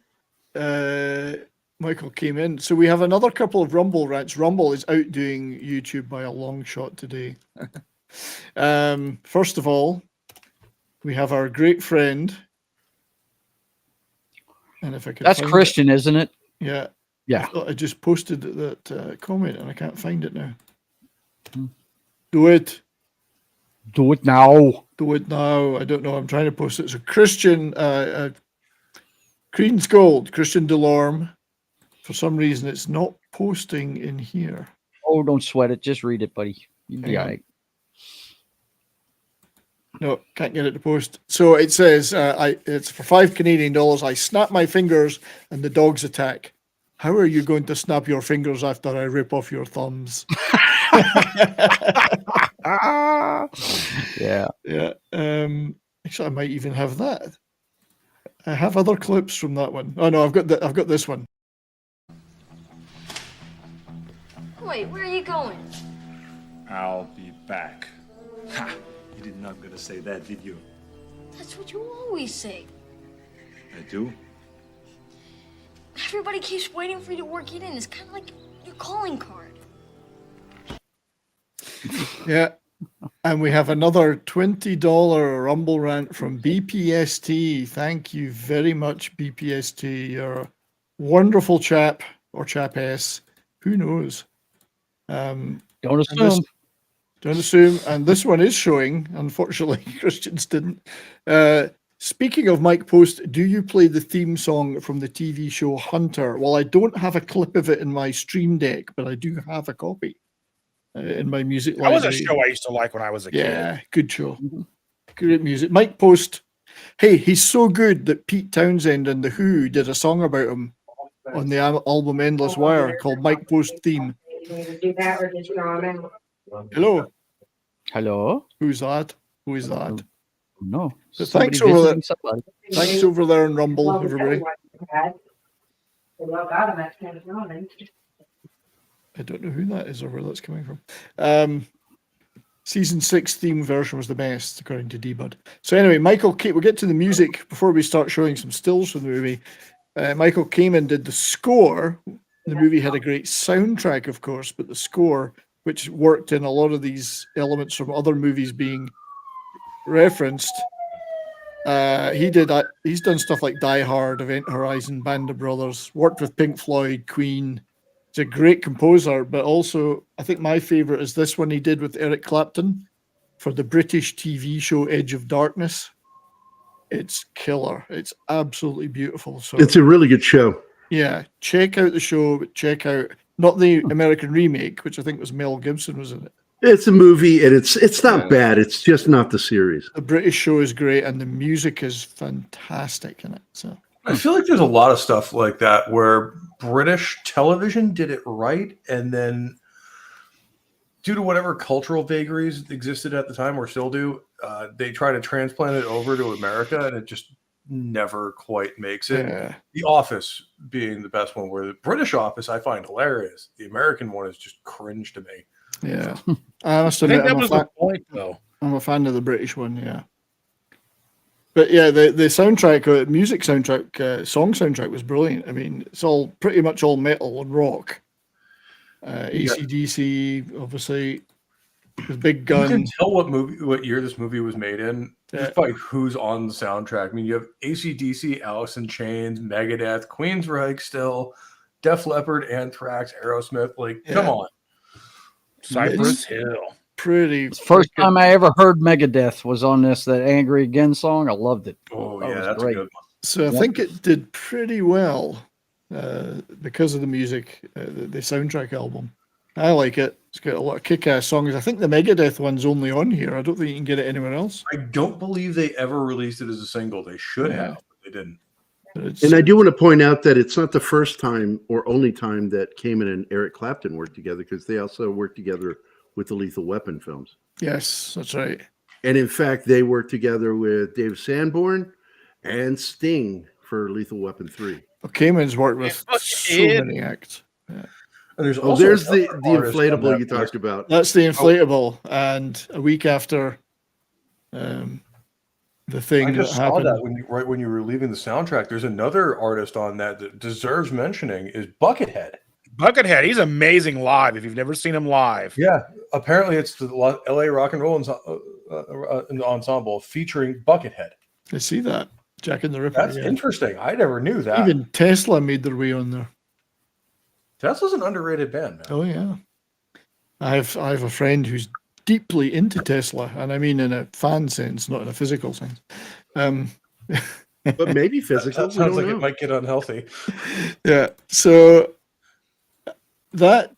Michael came in. So we have another couple of Rumble rants. Rumble is outdoing YouTube by a long shot today. First of all, we have our great friend. And if I can That's find Christian, isn't it? Yeah. Yeah. I just posted that comment and I can't find it now. Do it. Do it now. Do it now. I don't know. I'm trying to post it. So Christian, Creed's Gold, Christian Delorme. For some reason, it's not posting in here. Oh, don't sweat it. Just read it, buddy. You'll be all right. No, can't get it to post. So it says, it's for $5 Canadian. I snap my fingers and the dogs attack. How are you going to snap your fingers after I rip off your thumbs? Yeah. Yeah. Actually, I might even have that. I have other clips from that one. Oh no, I've got this one. Wait, where are you going? I'll be back. Ha! You did not gonna say that, did you? That's what you always say. I do? Everybody keeps waiting for you to work it in. It's kind of like your calling card. Yeah. And we have another $20 Rumble rant from BPST. Thank you very much, BPST. You're a wonderful chap or chapess. Who knows? Don't assume. Don't assume. And this one is showing. Unfortunately, Christians didn't. Speaking of Mike Post, do you play the theme song from the TV show Hunter? Well, I don't have a clip of it in my Stream Deck, but I do have a copy in my music library. That was a show I used to like when I was a kid. Yeah, good show. Great music. Mike Post, hey, he's so good that Pete Townsend and The Who did a song about him on the album Endless Wire called Mike Post Theme. Hello. Hello. Who's that? Who is that? No. But thanks over there. Thanks over there in Rumble, everybody. I don't know who that is or where that's coming from. Season 6 theme version was the best, according to D-Bud. So anyway, we'll get to the music before we start showing some stills from the movie. Michael Kamen did the score. The movie had a great soundtrack, of course, but the score, which worked in a lot of these elements from other movies being referenced, he's done stuff like Die Hard, Event Horizon, Band of Brothers, worked with Pink Floyd, Queen. He's a great composer, but also I think my favorite is this one he did with Eric Clapton for the British TV show Edge of Darkness. It's killer. It's absolutely beautiful. So It's a really good show. yeah, check out the show, but check out not the American remake, which I think was Mel Gibson was in it. It's a movie, and it's not bad. It's just not the series. The British show is great, and the music is fantastic in it. So I feel like there's a lot of stuff like that where British television did it right, and then due to whatever cultural vagaries existed at the time or still do, they try to transplant it over to America, and it just never quite makes it. Yeah. The Office being the best one, where the British Office I find hilarious. The American one is just cringe to me. yeah, I must I admit, think that was the point, though. I'm a fan of the British one. Yeah. But yeah, the soundtrack, music soundtrack, song soundtrack was brilliant. I mean, it's all pretty much all metal and rock. AC/DC, obviously, with Big Gun. You can tell what year this movie was made in just by who's on the soundtrack. I mean, you have AC/DC, Alice in Chains, Megadeth, Queensryche, still Def Leppard, Anthrax, Aerosmith. Like, come on, Cypress Hill. Pretty. First time I ever heard Megadeth was on that Angry Again song. I loved it. Oh that yeah, was that's great. a good one. So I think it did pretty well because of the music, the soundtrack album. I like it. It's got a lot of kick-ass songs. I think the Megadeth one's only on here. I don't think you can get it anywhere else. I don't believe they ever released it as a single. They should have, but they didn't. And I do want to point out that it's not the first time or only time that Kamen and Eric Clapton worked together, because they also worked together with the Lethal Weapon films. Yes, that's right. And in fact, they worked together with Dave Sanborn and Sting for Lethal Weapon 3. Well, Kamen's worked with so many acts. Yeah. And there's the inflatable you talked about. That's the inflatable, and a week after the thing I just that saw happened. that right when you were leaving the soundtrack. There's another artist on that deserves mentioning is Buckethead. Buckethead, he's amazing live. If you've never seen him live, Yeah, apparently it's the LA Rock and Roll Ensemble featuring Buckethead. I see that. Jack and the Ripper. That's interesting. I never knew that. Even Tesla made their way on there. Tesla's an underrated band, man. Oh yeah. I have a friend who's deeply into Tesla, and I mean in a fan sense, not in a physical sense. But maybe physical. That sounds like it might get unhealthy. Yeah. So that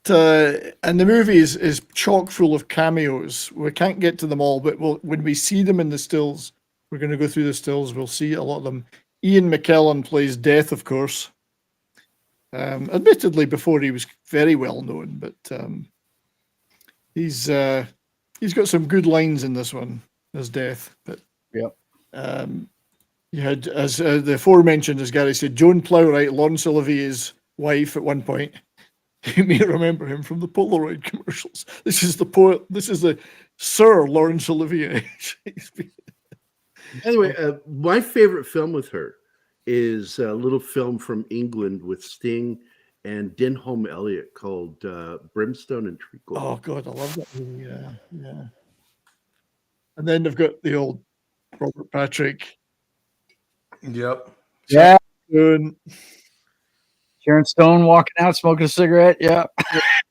and the movie is chock full of cameos. We can't get to them all, but when we see them in the stills, we're going to go through the stills. We'll see a lot of them. Ian McKellen plays Death, of course. Admittedly, before he was very well known, but he's got some good lines in this one as Death. But yep. You had, as the aforementioned, as Gary said, Joan Plowright, Laurence Olivier's wife at one point. You may remember him from the Polaroid commercials. This is the poet. This is the Sir Laurence Olivier. Anyway, my favorite film with her is a little film from England with Sting and Denholm Elliott called Brimstone and Treacle. Oh God, I love that movie. Yeah. And then they've got the old Robert Patrick. Yep. Yeah. Sharon Stone walking out smoking a cigarette. Yeah.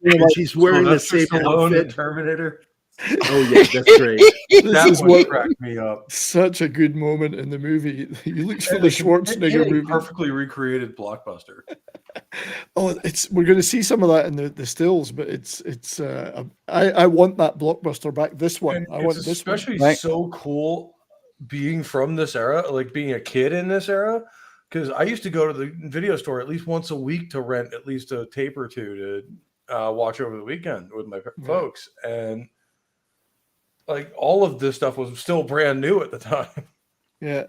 And she's wearing the same outfit. Terminator. Oh yeah, that's great. That one cracked me up. Such a good moment in the movie. He looks for the Schwarzenegger movie. Perfectly recreated blockbuster. Oh, we're going to see some of that in the stills, but I want that blockbuster back. This one, And I want it's this one. especially so cool being from this era, like being a kid in this era. Because I used to go to the video store at least once a week to rent at least a tape or two to watch over the weekend with my folks, and like all of this stuff was still brand new at the time. Yeah.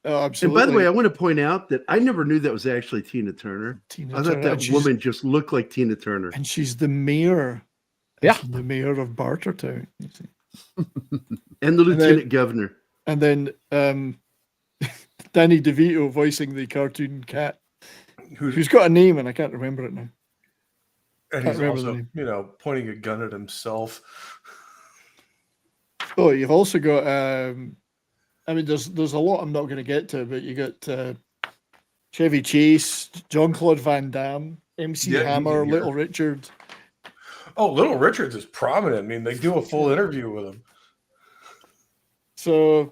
Oh, absolutely. And by the way, I want to point out that I never knew that was actually Tina Turner. I thought that woman just looked like Tina Turner. And she's the mayor. Yeah. The mayor of Bartertown. And the lieutenant governor. And then Danny DeVito voicing the cartoon cat. Who's got a name and I can't remember it now. And he's also, pointing a gun at himself. Oh, you've also got there's a lot I'm not going to get to, but you got Chevy Chase, Jean-Claude Van Damme, MC Hammer, Little Richard. Oh, Little Richard's is prominent. I mean, they do a full interview with him. So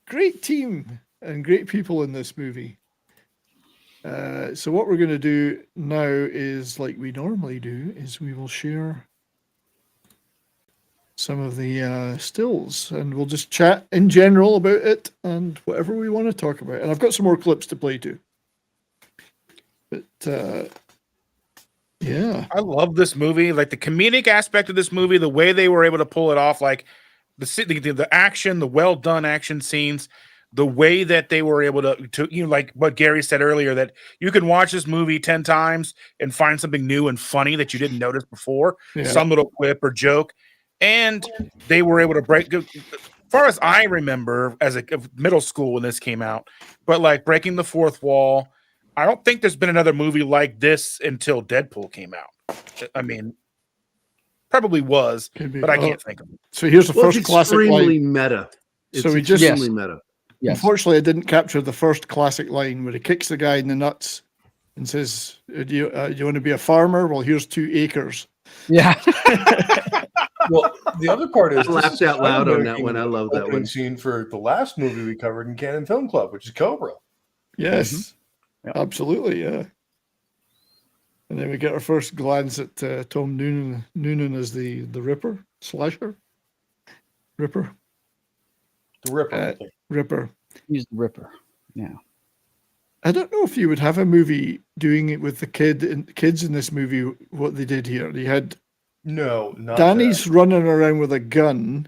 great team and great people in this movie. So what we're going to do now is, like we normally do, is we will share some of the stills, and we'll just chat in general about it and whatever we want to talk about. And I've got some more clips to play too. But yeah, I love this movie. Like the comedic aspect of this movie, the way they were able to pull it off, like the action, the well done action scenes, the way that they were able to like what Gary said earlier, that you can watch this movie 10 times and find something new and funny that you didn't notice before, some little quip or joke. And they were able to far as I remember, as a middle school when this came out, but like breaking the fourth wall, I don't think there's been another movie like this until Deadpool came out. I mean, probably was, but I can't think of it. So here's the first it's classic extremely line. meta. It's So we just extremely meta. Yes. Unfortunately, I didn't capture the first classic line where he kicks the guy in the nuts and says, "Do you want to be a farmer? Well, here's 2 acres." Yeah. Well, the other part is I laughed out loud on that mimicking one. I love that opening one. scene for the last movie we covered in Canon Film Club, which is Cobra. Yes, absolutely, yeah. And then we get our first glance at Tom Noonan as the Ripper, Slasher, Ripper. The Ripper. Ripper. He's the Ripper. Yeah. I don't know if you would have a movie doing it with the kids in this movie, what they did here. They had not Danny's running around with a gun.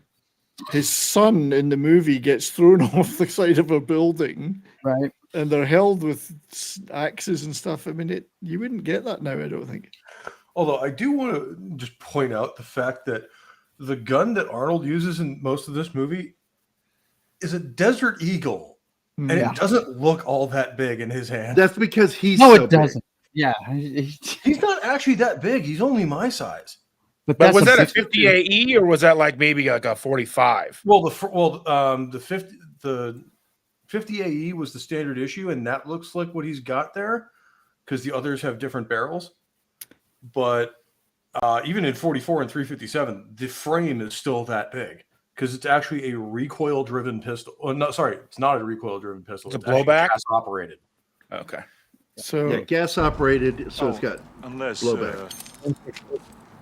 His son in the movie gets thrown off the side of a building. Right. And they're held with axes and stuff. I mean, you wouldn't get that now, I don't think. Although I do want to just point out the fact that the gun that Arnold uses in most of this movie is a Desert Eagle. And it doesn't look all that big in his hand. That's because he's it doesn't. Yeah. He's not actually that big. He's only my size. But was that a 50 AE or was that like maybe like a 45? Well, the 50 AE was the standard issue, and that looks like what he's got there because the others have different barrels. But even in 44 and 357, the frame is still that big because it's actually a recoil-driven pistol. Oh, no, sorry, it's not a recoil-driven pistol. It's a blowback? Gas-operated. Okay. So yeah, gas operated, so it's got unless blowback.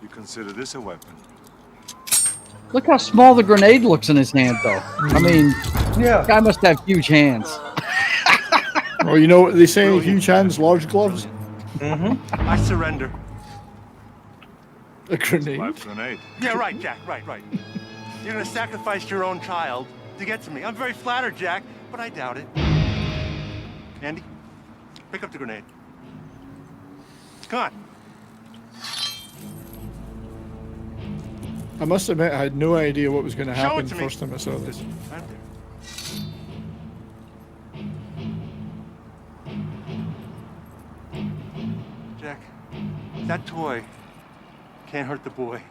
You consider this a weapon. Look how small the grenade looks in his hand, though. I mean, yeah, guy must have huge hands. Well, you know what they say: huge hands, large gloves. I surrender. A grenade. Live grenade. Yeah, right, Jack. Right. You're gonna sacrifice your own child to get to me. I'm very flattered, Jack, but I doubt it. Andy, pick up the grenade. Come on. I must admit, I had no idea what was going to Show it happen to the me. first time I saw this. Right there. Jack, that toy can't hurt the boy.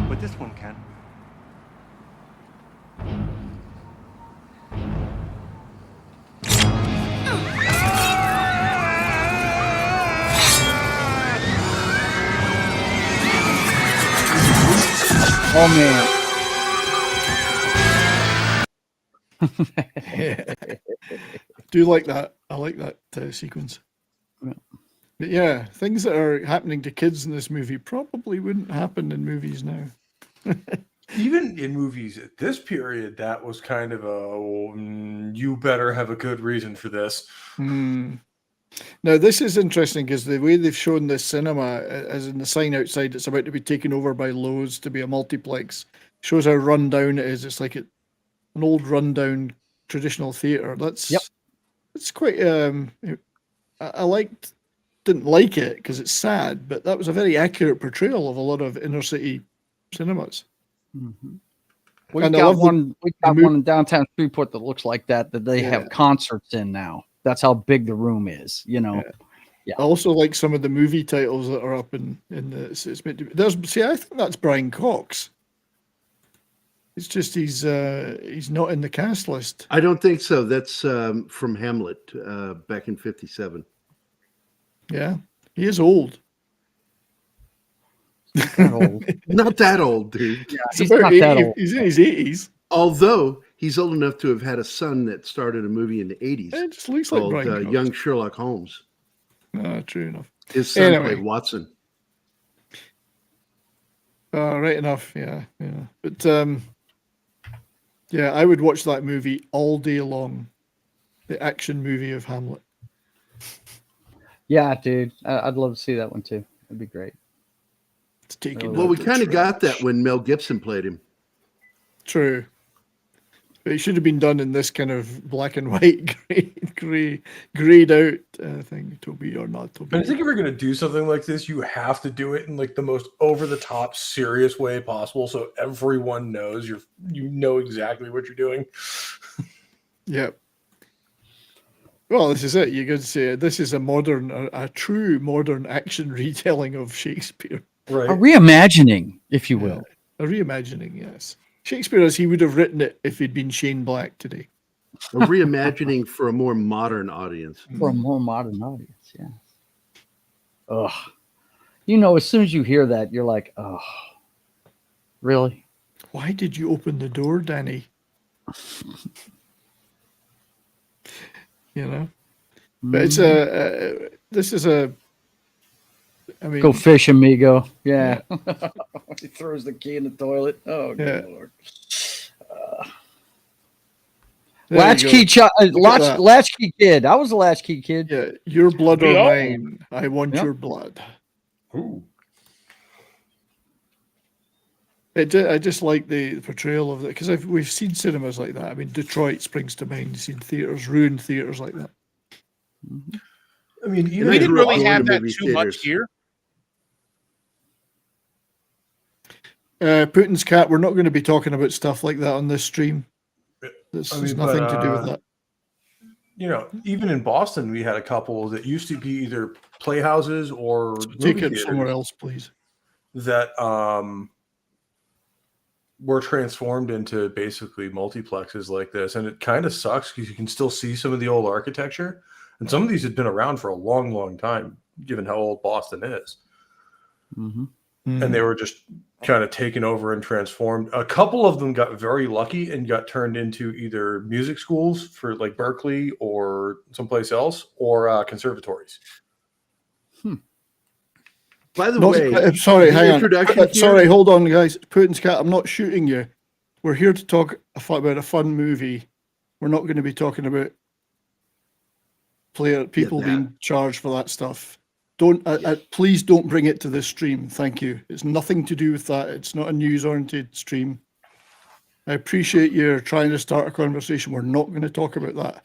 But this one can. Oh, man. Do like that. I like that sequence. But yeah, things that are happening to kids in this movie probably wouldn't happen in movies now. Even in movies at this period, that was kind of you better have a good reason for this. Now, this is interesting because the way they've shown this cinema, as in the sign outside, it's about to be taken over by Lowe's to be a multiplex, shows how run down it is. It's like an old rundown traditional theater. That's quite. Didn't like it because it's sad, but that was a very accurate portrayal of a lot of inner city cinemas. We've got one in downtown Shreveport that looks like that they have concerts in now. That's how big the room is, you know. Yeah. I also like some of the movie titles that are up in the. It's meant to be, I think that's Brian Cox. It's just he's not in the cast list. I don't think so. That's from Hamlet back in '57. Yeah, he is old. Not that old, dude. Yeah, he's not that old. He's in his 80s. Although he's old enough to have had a son that started a movie in the 80s. It just looks called like Brian Cox. Young Sherlock Holmes. True enough. His son played Watson. Right enough, yeah. But I would watch that movie all day long. The action movie of Hamlet. Yeah, dude. I'd love to see that one too. It'd be great. It's taken. Well, we kind of got that when Mel Gibson played him. True. But it should have been done in this kind of black and white, grayed out thing. Toby or not Toby. But I think if you're going to do something like this, you have to do it in like the most over-the-top, serious way possible, so everyone knows you know exactly what you're doing. Yep. Well, this is it. You could say this is a true modern action retelling of Shakespeare. Right. A reimagining, if you will. A reimagining, yes. Shakespeare, as he would have written it if he'd been Shane Black today. A reimagining for a more modern audience. For a more modern audience, yeah. Ugh. You know, as soon as you hear that, you're like, oh, really? Why did you open the door, Danny? You know? But it's this is a, I mean. Go fish, amigo. Yeah. He throws the key in the toilet. Oh, good Lord. Latchkey kid. I was a latchkey kid. Yeah, your blood or mine. I want your blood. Ooh. I just like the portrayal of that because we've seen cinemas like that. I mean, Detroit springs to mind. You've seen theaters, ruined theaters like that. I mean, we didn't really have that too much here. Putin's cat. We're not going to be talking about stuff like that on this stream. This has nothing to do with that. You know, even in Boston, we had a couple that used to be either playhouses or take it somewhere else, please. That were transformed into basically multiplexes like this, and it kind of sucks because you can still see some of the old architecture, and some of these had been around for a long, long time, given how old Boston is. Mm-hmm. And they were just kind of taken over and transformed. A couple of them got very lucky and got turned into either music schools for like Berkeley or someplace else, or conservatories. By the way, sorry, hang on. Sorry, hold on, guys. Putin's cat, I'm not shooting you. We're here to talk about a fun movie. We're not going to be talking about people being charged for that stuff. Don't please don't bring it to this stream. Thank you. It's nothing to do with that. It's not a news-oriented stream. I appreciate you trying to start a conversation. We're not going to talk about that.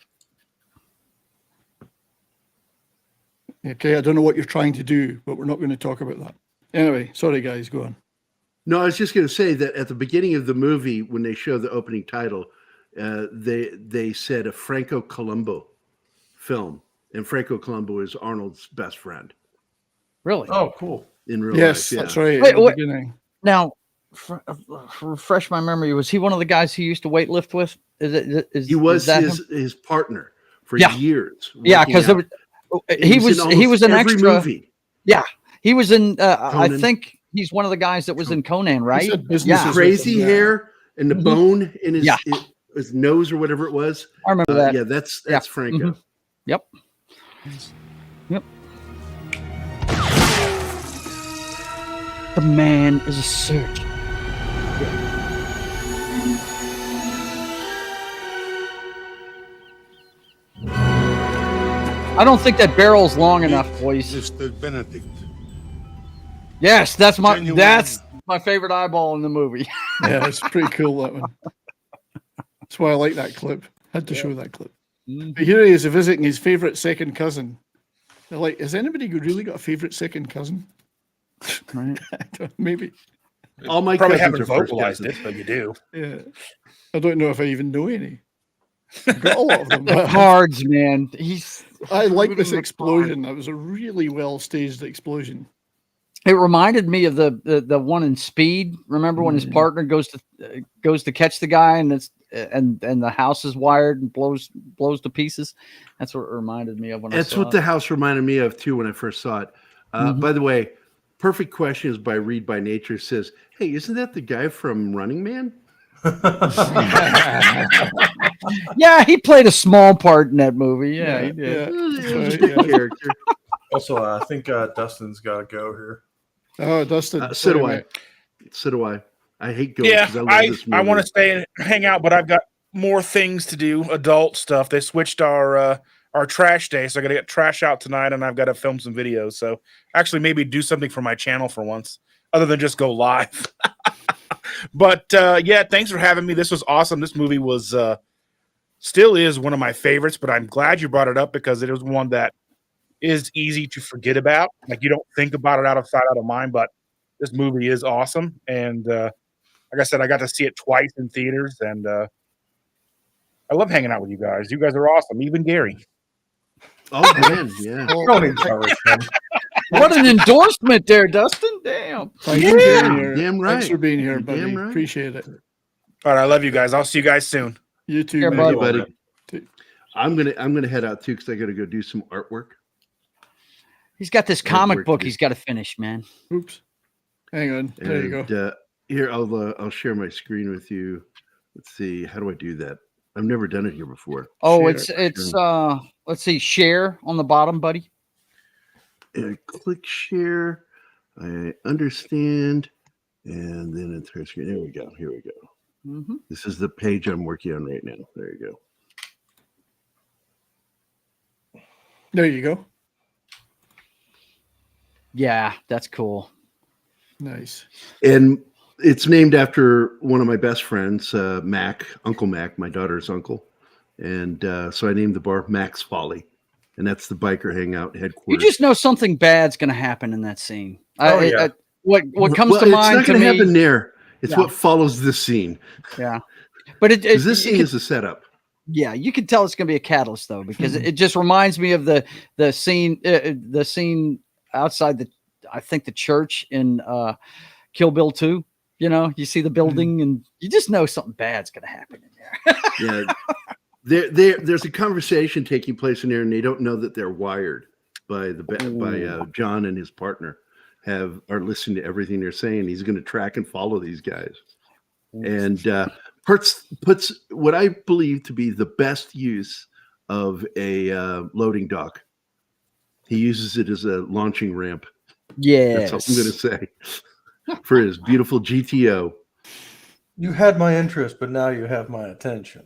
Okay, I don't know what you're trying to do, but we're not going to talk about that. Anyway, sorry guys, go on. No, I was just going to say that at the beginning of the movie, when they show the opening title, they said a Franco Columbo film, and Franco Columbo is Arnold's best friend. Really? Oh, cool. In real yes, life, yeah. That's right. Wait, at the beginning. Now, refresh my memory. Was he one of the guys who used to weightlift with? He was his partner for years. Yeah, because he was an every extra movie. Yeah, he was in. I think he's one of the guys that was in Conan, right? Yeah, crazy hair and the bone in his nose or whatever it was. I remember that. Yeah, that's Franco. Mm-hmm. Yep. The man is a surgeon. I don't think that barrel's long enough, boys. Mr. Benedict. Yes, that's my favorite eyeball in the movie. Yeah, it's pretty cool, that one. That's why I like that clip. Had to show that clip. Mm-hmm. But here he is visiting his favorite second cousin. They're like, has anybody really got a favorite second cousin? Right. Maybe. All my probably cousins haven't are first vocalized cousins. it, but you do. Yeah. I don't know if I even know any. I've got a lot of them. The cards, man. I like this explosion. That was a really well staged explosion. It reminded me of the one in Speed. Remember when his partner goes to catch the guy and the house is wired and blows to pieces. That's what it reminded me of when That's I saw what the house reminded me of too when I first saw it. By the way, Perfect Question is by Read by Nature. Says, "Hey, isn't that the guy from Running Man?" Yeah, he played a small part in that movie. Yeah, he did. He was a good character. Also, I think Dustin's got to go here. Oh, Dustin. So do I. So do I. I hate going. Yeah, I love this movie. I want to stay and hang out, but I've got more things to do, adult stuff. They switched our trash day, so I got to get trash out tonight, and I've got to film some videos. So actually, maybe do something for my channel for once, other than just go live. But yeah, thanks for having me. This was awesome. This movie was still is one of my favorites, but I'm glad you brought it up because it is one that is easy to forget about. Like, you don't think about it out of sight, out of mind, but this movie is awesome. And like I said, I got to see it twice in theaters, and I love hanging out with you guys. You guys are awesome. Even Gary. Oh, man, yeah. Don't encourage him. What an endorsement there, Dustin. Damn. Thanks for being here. Damn right. Thanks for being here, buddy. Damn right. Appreciate it. All right, I love you guys. I'll see you guys soon. You too, Yeah, man. buddy. Buddy. I'm gonna head out too because I gotta go do some artwork. He's got this comic work book to do. he's got to finish, man. Oops. Hang on. There you go. Here, I'll share my screen with you. Let's see. How do I do that? I've never done it here before. Oh, Share. it's let's see, share on the bottom, buddy. Click share. I understand. And then entire screen. There we go. Here we go. Mm-hmm. This is the page I'm working on right now. There you go. There you go. Yeah, that's cool. Nice. And it's named after one of my best friends, Mac, Uncle Mac, my daughter's uncle. And so I named the bar Mac's Folly. And that's the biker hangout headquarters. You just know something bad's going to happen in that scene. Yeah. What comes to mind it's not to going to me? happen there. It's Yeah. what follows this scene. Yeah, but This scene is a setup. Yeah, you can tell it's going to be a catalyst though, because it just reminds me of the scene outside the church in Kill Bill 2. You know, you see the building and you just know something bad's going to happen in there. Yeah, there's a conversation taking place in there, and they don't know that they're wired by John and his partner are listening to everything they're saying. He's going to track and follow these guys, and puts what I believe to be the best use of a loading dock. He uses it as a launching ramp. Yeah, that's all I'm going to say for his beautiful GTO. You had my interest, but now you have my attention.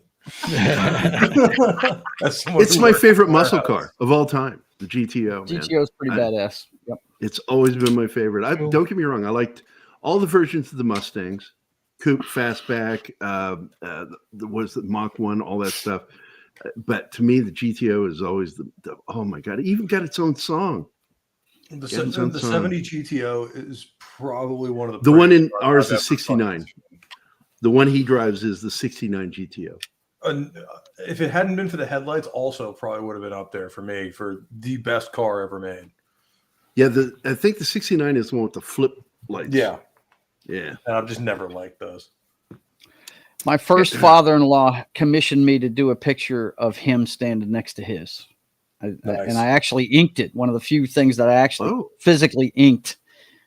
It's my favorite muscle car of all time, the GTO. GTO is pretty badass. Yep. It's always been my favorite. Don't get me wrong. I liked all the versions of the Mustangs, coupe, fastback, was the Mach 1, all that stuff. But to me, the GTO is always the oh my God, it even got its own song. The 70 GTO is probably one of the one in ours is 69. The one he drives is the 69 GTO. If it hadn't been for the headlights, also probably would have been up there for me for the best car ever made. Yeah, I think the 69 is the one with the flip lights. Yeah. And I've just never liked those. My first father-in-law commissioned me to do a picture of him standing next to his. Nice. And I actually inked it. One of the few things that I actually physically inked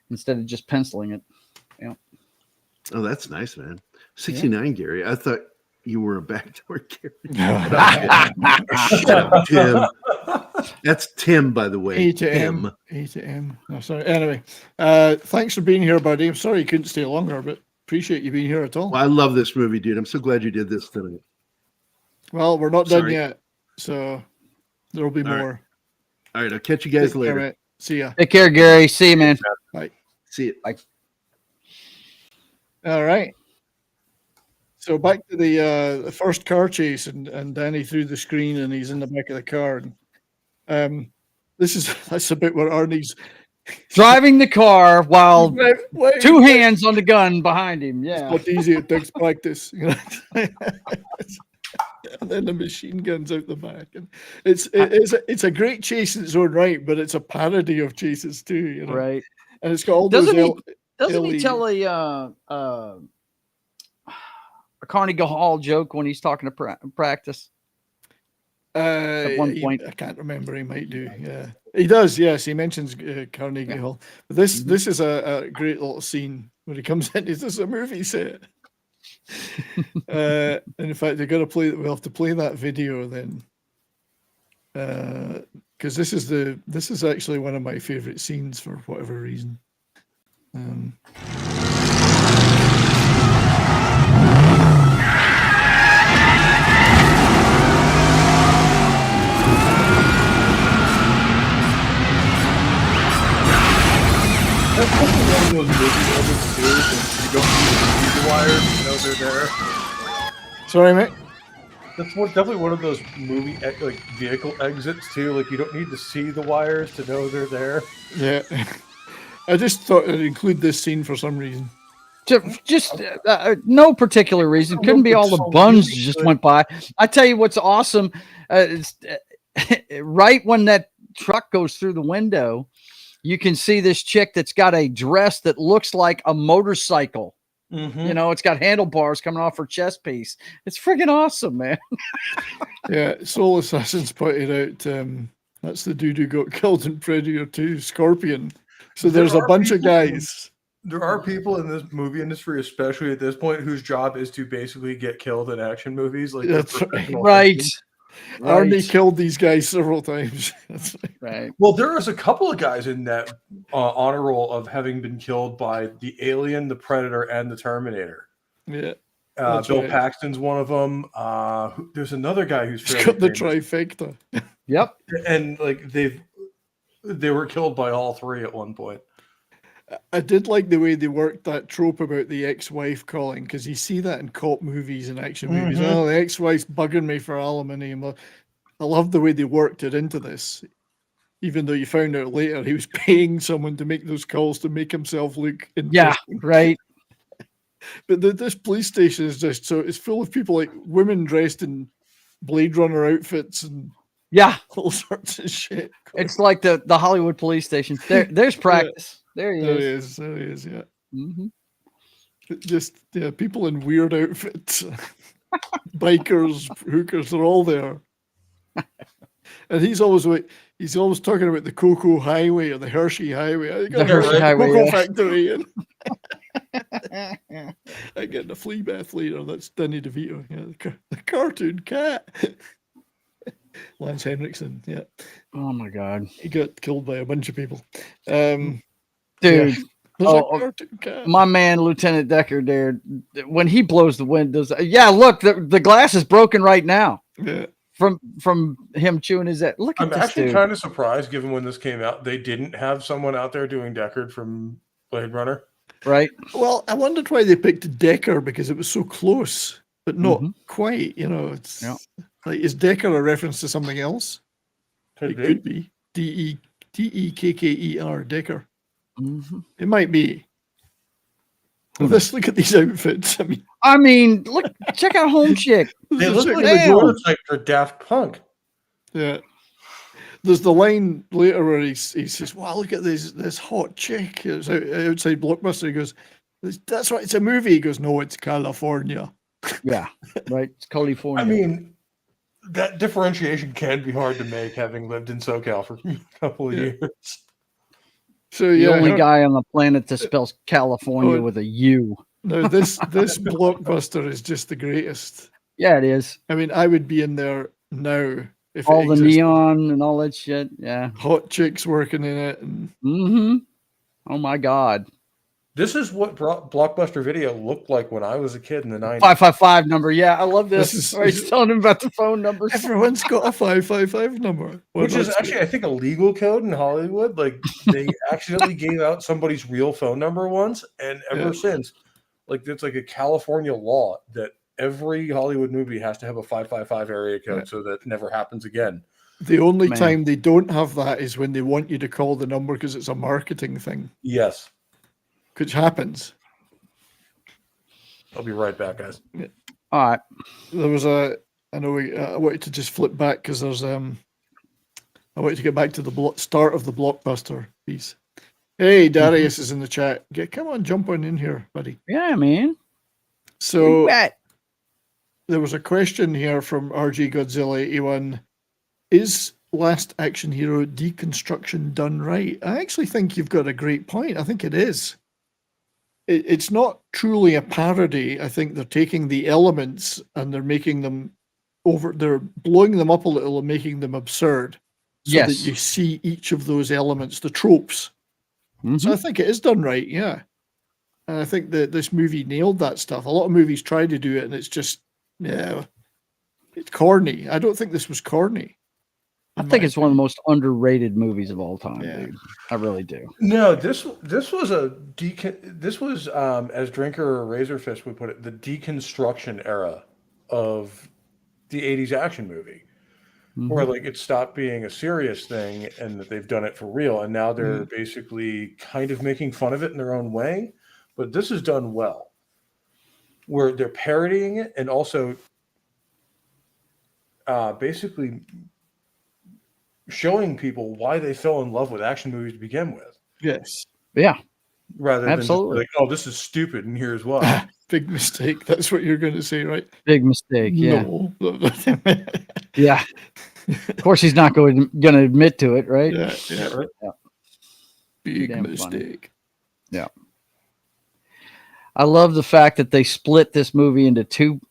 instead of just penciling it. Yeah. Oh, that's nice, man. 69, Gary. I thought you were a backdoor Gary. Shut up, Tim. That's Tim, by the way. A to M. No, sorry. Anyway, thanks for being here, buddy. I'm sorry you couldn't stay longer, but appreciate you being here at all. Well, I love this movie, dude. I'm so glad you did this tonight. Well, we're not done yet, so there'll be more. All right, I'll catch you guys later. Right. See ya. Take care, Gary. See you, man. Bye. See you. Bye. All right. So back to the first car chase, and Danny through the screen, and he's in the back of the car. And that's a bit where Arnie's driving the car while wait. two hands on the gun behind him. Yeah, it's not easy. It takes practice. You know? And then the machine guns out the back, and it's a great chase in its own right, but it's a parody of chases too. You know, right? And it's got all Doesn't those. he tell a Carnegie Hall joke when he's talking to practice? At one point, I can't remember. He might do. Yeah, he does. Yes, he mentions Carnegie Hall. But this is a great little scene when he comes in. Is this a movie set? And in fact, they've got to play. We'll have to play that video then, because this is actually one of my favorite scenes for whatever reason. That's one of those movies you don't wires to know they're there. Sorry, mate. That's definitely one of those movie like vehicle exits too. Like you don't need to see the wires to know they're there. Yeah, I just thought I'd include this scene for some reason. Just no particular reason. Couldn't be all the buns just went by. I tell you what's awesome. Right when that truck goes through the window, you can see this chick that's got a dress that looks like a motorcycle. Mm-hmm. You know, it's got handlebars coming off her chest piece. It's freaking awesome, man. Yeah, Soul Assassins pointed out that's the dude who got killed in Predator 2, Scorpion. So there's a bunch of guys. There are people in this movie industry, especially at this point, whose job is to basically get killed in action movies. Like that's right. Arnie killed these guys several times. Right. Well, there is a couple of guys in that honor roll of having been killed by the Alien, the Predator, and the Terminator. Yeah. Bill Paxton's one of them. There's another guy who's got the trifecta. Yep. And like they were killed by all three at one point. I did like the way they worked that trope about the ex-wife calling, because you see that in cop movies and action movies. Mm-hmm. Oh, the ex-wife's bugging me for alimony. I love the way they worked it into this, even though you found out later he was paying someone to make those calls to make himself look interesting. Yeah, right. But this police station is just so it's full of people, like women dressed in Blade Runner outfits and all sorts of shit. It's like the Hollywood police station. There's practice. There he is. There he is. Yeah. Mm-hmm. Just people in weird outfits, bikers, hookers, they're all there. And he's always talking about the Cocoa Highway or the Hershey Highway. The Hershey Highway, Cocoa Factory. And I get the flea bath later. That's Danny DeVito. Yeah, the cartoon cat. Lance Henriksen. Yeah. Oh my God. He got killed by a bunch of people. Dude. Yeah. My man, Lieutenant Decker, there, when he blows the windows. Yeah, look, the glass is broken right now. Yeah. From him chewing his head. Look at I'm this actually dude. kind of surprised, given when this came out, they didn't have someone out there doing Deckard from Blade Runner. Right. Well, I wondered why they picked Decker, because it was so close, but not quite. You know, it's like, is Decker a reference to something else? Could be Dekker, Decker. Mm-hmm. It might be. Let's look at these outfits. I mean, look, check out Home Chick. They look like the prototype for Daft Punk. Yeah. There's the line later where he says, "Wow, look at this hot chick." It's outside Blockbuster. He goes, "That's right, it's a movie." He goes, "No, it's California." Yeah, right. It's California. I mean, that differentiation can be hard to make, having lived in SoCal for a couple of years. So the only guy on the planet that spells California with a U. No, this Blockbuster is just the greatest. Yeah, it is. I mean, I would be in there now if all it the existed. neon and all that shit. Yeah, hot chicks working in it. And... Oh my God. This is what Blockbuster Video looked like when I was a kid in the 90s. 555 number. Yeah, I love this. He's telling him about the phone numbers. Everyone's got a 555 number. Which is actually, I think, a legal code in Hollywood. Like, they accidentally gave out somebody's real phone number once, and ever since, like, it's like a California law that every Hollywood movie has to have a 555 area code so that it never happens again. The only time they don't have that is when they want you to call the number because it's a marketing thing. Yes. Which happens. I'll be right back, guys. Yeah. All right. There was I wanted to just flip back because there's I wanted to get back to the start of the Blockbuster piece. Hey, Darius is in the chat. Come on, jump on in here, buddy. Yeah, man. So there was a question here from RG Godzilla 81. Is Last Action Hero deconstruction done right? I actually think you've got a great point. I think it is. It's not truly a parody. I think they're taking the elements and they're making them they're blowing them up a little and making them absurd. So that you see each of those elements, the tropes. So I think it is done right, yeah. And I think that this movie nailed that stuff. A lot of movies try to do it and it's just, it's corny. I don't think this was corny. I think it's one of the most underrated movies of all time, dude. I really do. No, this was as Drinker or Razorfist would put it, the deconstruction era of the 80s action movie. Where like it stopped being a serious thing and that they've done it for real, and now they're basically kind of making fun of it in their own way. But this is done well, where they're parodying it and also basically showing people why they fell in love with action movies to begin with. Yes. Yeah. Rather than absolutely just like, oh, this is stupid, and here's why. Big mistake. That's what you're going to say, right? Big mistake. Yeah. No. Yeah. Of course, he's not going to admit to it, right? Yeah. Right. Yeah. Big Damn mistake. Funny. Yeah. I love the fact that they split this movie into two.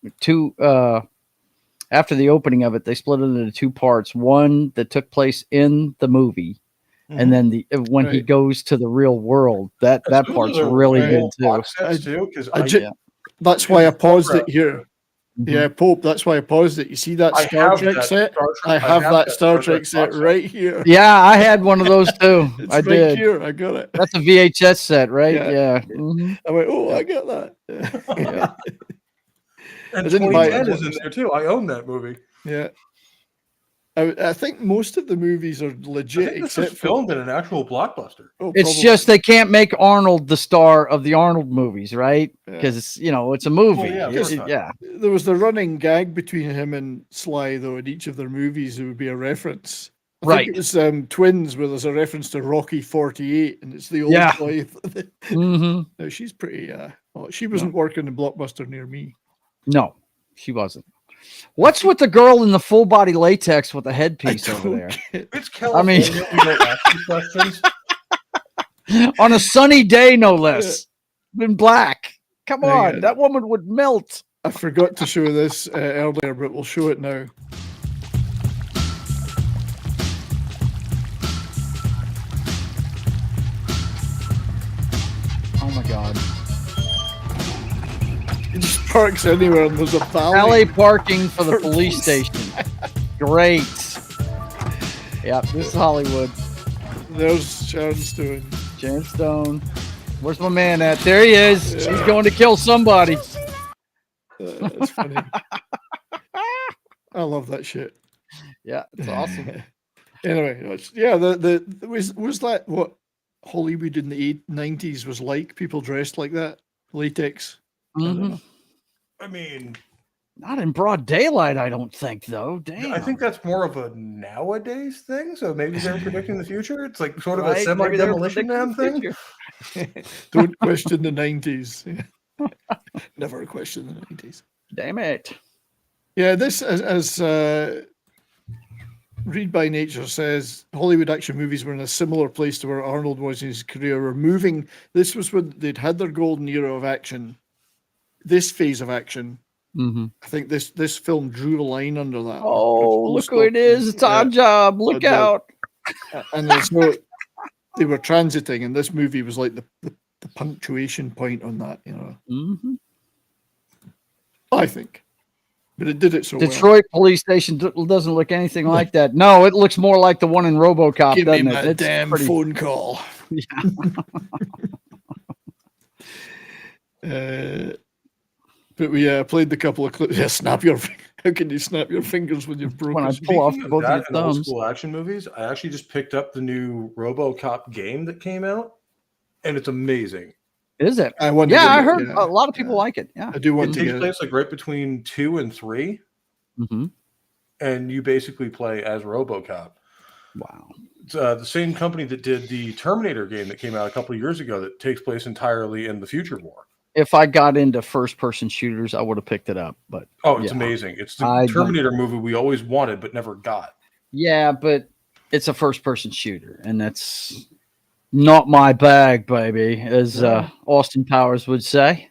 After the opening of it, they split it into two parts. One that took place in the movie, and then when he goes to the real world, that part's really good too. That's why I paused it here. Yeah, Pope. That's why I paused it. You see that Star Trek set? I have that Star Trek set right here. Yeah, I had one of those too. I did. Here, I got it. That's a VHS set, right? Yeah. I went, oh, I got that. Yeah. And 2010 is in there too. I own that movie. Yeah. I think most of the movies are legit, except filmed in an actual blockbuster. Oh, it's just they can't make Arnold the star of the Arnold movies, right? Because it's it's a movie. Yeah. There was the running gag between him and Sly, though, in each of their movies. There would be a reference. I think it was Twins, where there's a reference to Rocky 48, and it's the old Sly. No, she's pretty. She wasn't working in Blockbuster near me. No, she wasn't. What's with the girl in the full body latex with the headpiece over there? It's California. We don't ask you questions. On a sunny day, no less. In black. Come on, that woman would melt. I forgot to show this earlier, but we'll show it now. Oh my God. It just parks anywhere and there's a valet parking for the police station. Great. Yep, this is Hollywood. There's Sharon Stone. Sharon Stone. Where's my man at? There he is. Yeah. He's going to kill somebody. That's funny. I love that shit. Yeah, it's awesome. Anyway, was that what Hollywood in the 90s was like? People dressed like that? Latex? I mean, not in broad daylight, I don't think, though. Damn. I think that's more of a nowadays thing. So maybe they're predicting the future. It's like sort of a semi-demolition man thing. Don't question the 90s. Never question the 90s. Damn it. Yeah, this, as Read by Nature says, Hollywood action movies were in a similar place to where Arnold was in his career. We're moving. This was when they'd had their golden era of action. This phase of action, I think this film drew a line under that. Oh, look who it is! It's our job. Look out! And there's no, they were transiting, and this movie was like the punctuation point on that. I think, but it did it so Detroit police station doesn't look anything like that. No, it looks more like the one in RoboCop. Give doesn't me it? that damn phone call. Yeah. But we played the couple of clips. Yeah, snap your. How can you snap your fingers when you're broken? When I pull off both your thumbs. Old school action movies, I actually just picked up the new RoboCop game that came out, and it's amazing. Is it? I heard a lot of people like it. Yeah, I do want to. It takes place like right between 2 and 3, and you basically play as RoboCop. Wow. It's the same company that did the Terminator game that came out a couple of years ago that takes place entirely in the future war. If I got into first-person shooters, I would have picked it up. But it's amazing. It's the Terminator movie we always wanted but never got. Yeah, but it's a first-person shooter, and that's not my bag, baby, as Austin Powers would say.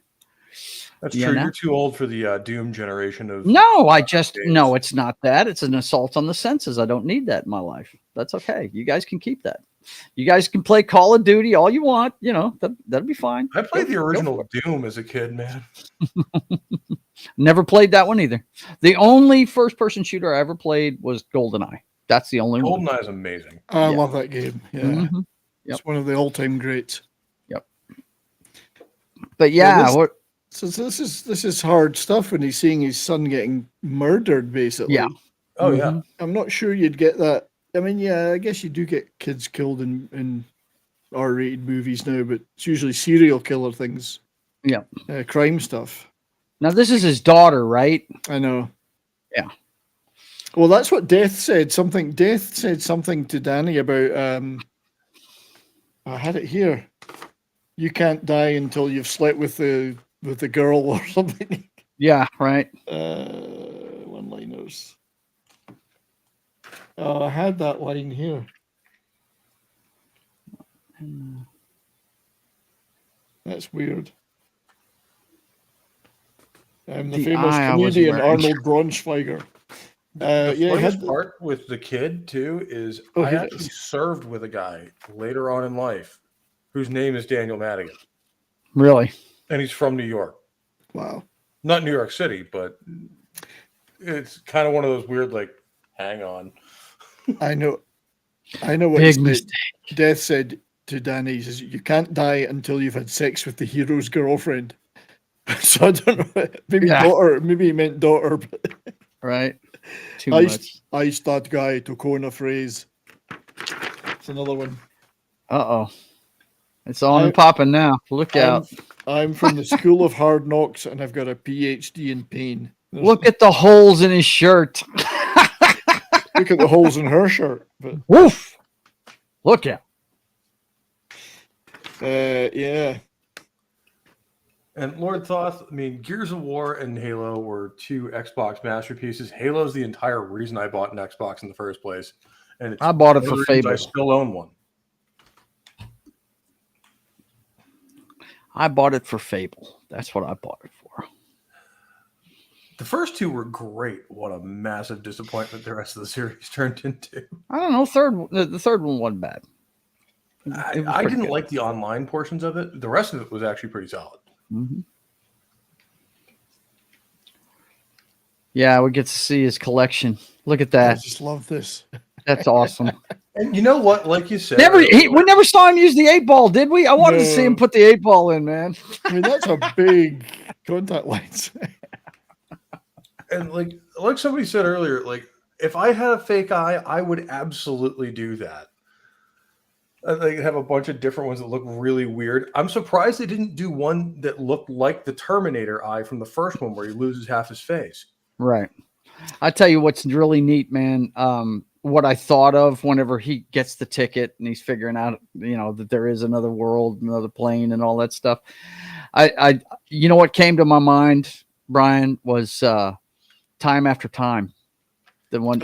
That's true. You're too old for the Doom generation of. No, it's not that. It's an assault on the senses. I don't need that in my life. That's okay. You guys can keep that. You guys can play Call of Duty all you want. That'll be fine. I played the original Doom as a kid, man. Never played that one either. The only first-person shooter I ever played was GoldenEye. That's the only one. GoldenEye is amazing. I love that game. Yeah, Mm-hmm. Yep. It's one of the all-time greats. Yep. But yeah, so this is hard stuff when he's seeing his son getting murdered, basically. Yeah. Oh yeah. I'm not sure you'd get that. I mean, yeah, I guess you do get kids killed in R-rated movies now, but it's usually serial killer things. Yeah. Crime stuff. Now this is his daughter, right? I know. Yeah. Well, that's what Death said. Death said something to Danny about. I had it here. You can't die until you've slept with the girl or something. Yeah. Right. One-liners. I had that line here. That's weird. The famous comedian Arnold Schwarzenegger. The funniest part with the kid too is I actually served with a guy later on in life whose name is Daniel Madigan. Really? And he's from New York. Wow. Not New York City, but it's kind of one of those weird, like, hang on. I know what Big mistake. Death said to Danny, he says, you can't die until you've had sex with the hero's girlfriend. So I don't know. Maybe daughter. Maybe he meant daughter. But right. Too much. Ice that guy to coin a phrase. It's another one. Uh-oh. It's on and popping now. Look out. I'm from the School of Hard Knocks, and I've got a PhD in pain. Look at the holes in his shirt. Look at the holes in her shirt. But woof! Look out. Yeah. And Lord Thoth, I mean, Gears of War and Halo were two Xbox masterpieces. Halo's the entire reason I bought an Xbox in the first place. And I bought it for Fable. I still own one. I bought it for Fable. That's what I bought it for. The first two were great. What a massive disappointment the rest of the series turned into. I don't know. The third one wasn't bad. I didn't like the online portions of it. The rest of it was actually pretty solid. Mm-hmm. Yeah, we get to see his collection. Look at that. I just love this. That's awesome. And you know what? Like you said, we never saw him use the 8-ball, did we? I wanted to see him put the 8-ball in, man. I mean, that's a big contact lens. And like somebody said earlier, like if I had a fake eye, I would absolutely do that. They have a bunch of different ones that look really weird. I'm surprised they didn't do one that looked like the Terminator eye from the first one where he loses half his face. Right. I tell you what's really neat, man. What I thought of whenever he gets the ticket and he's figuring out, that there is another world, another plane and all that stuff. You know what came to my mind, Brian, was Time After Time. The one,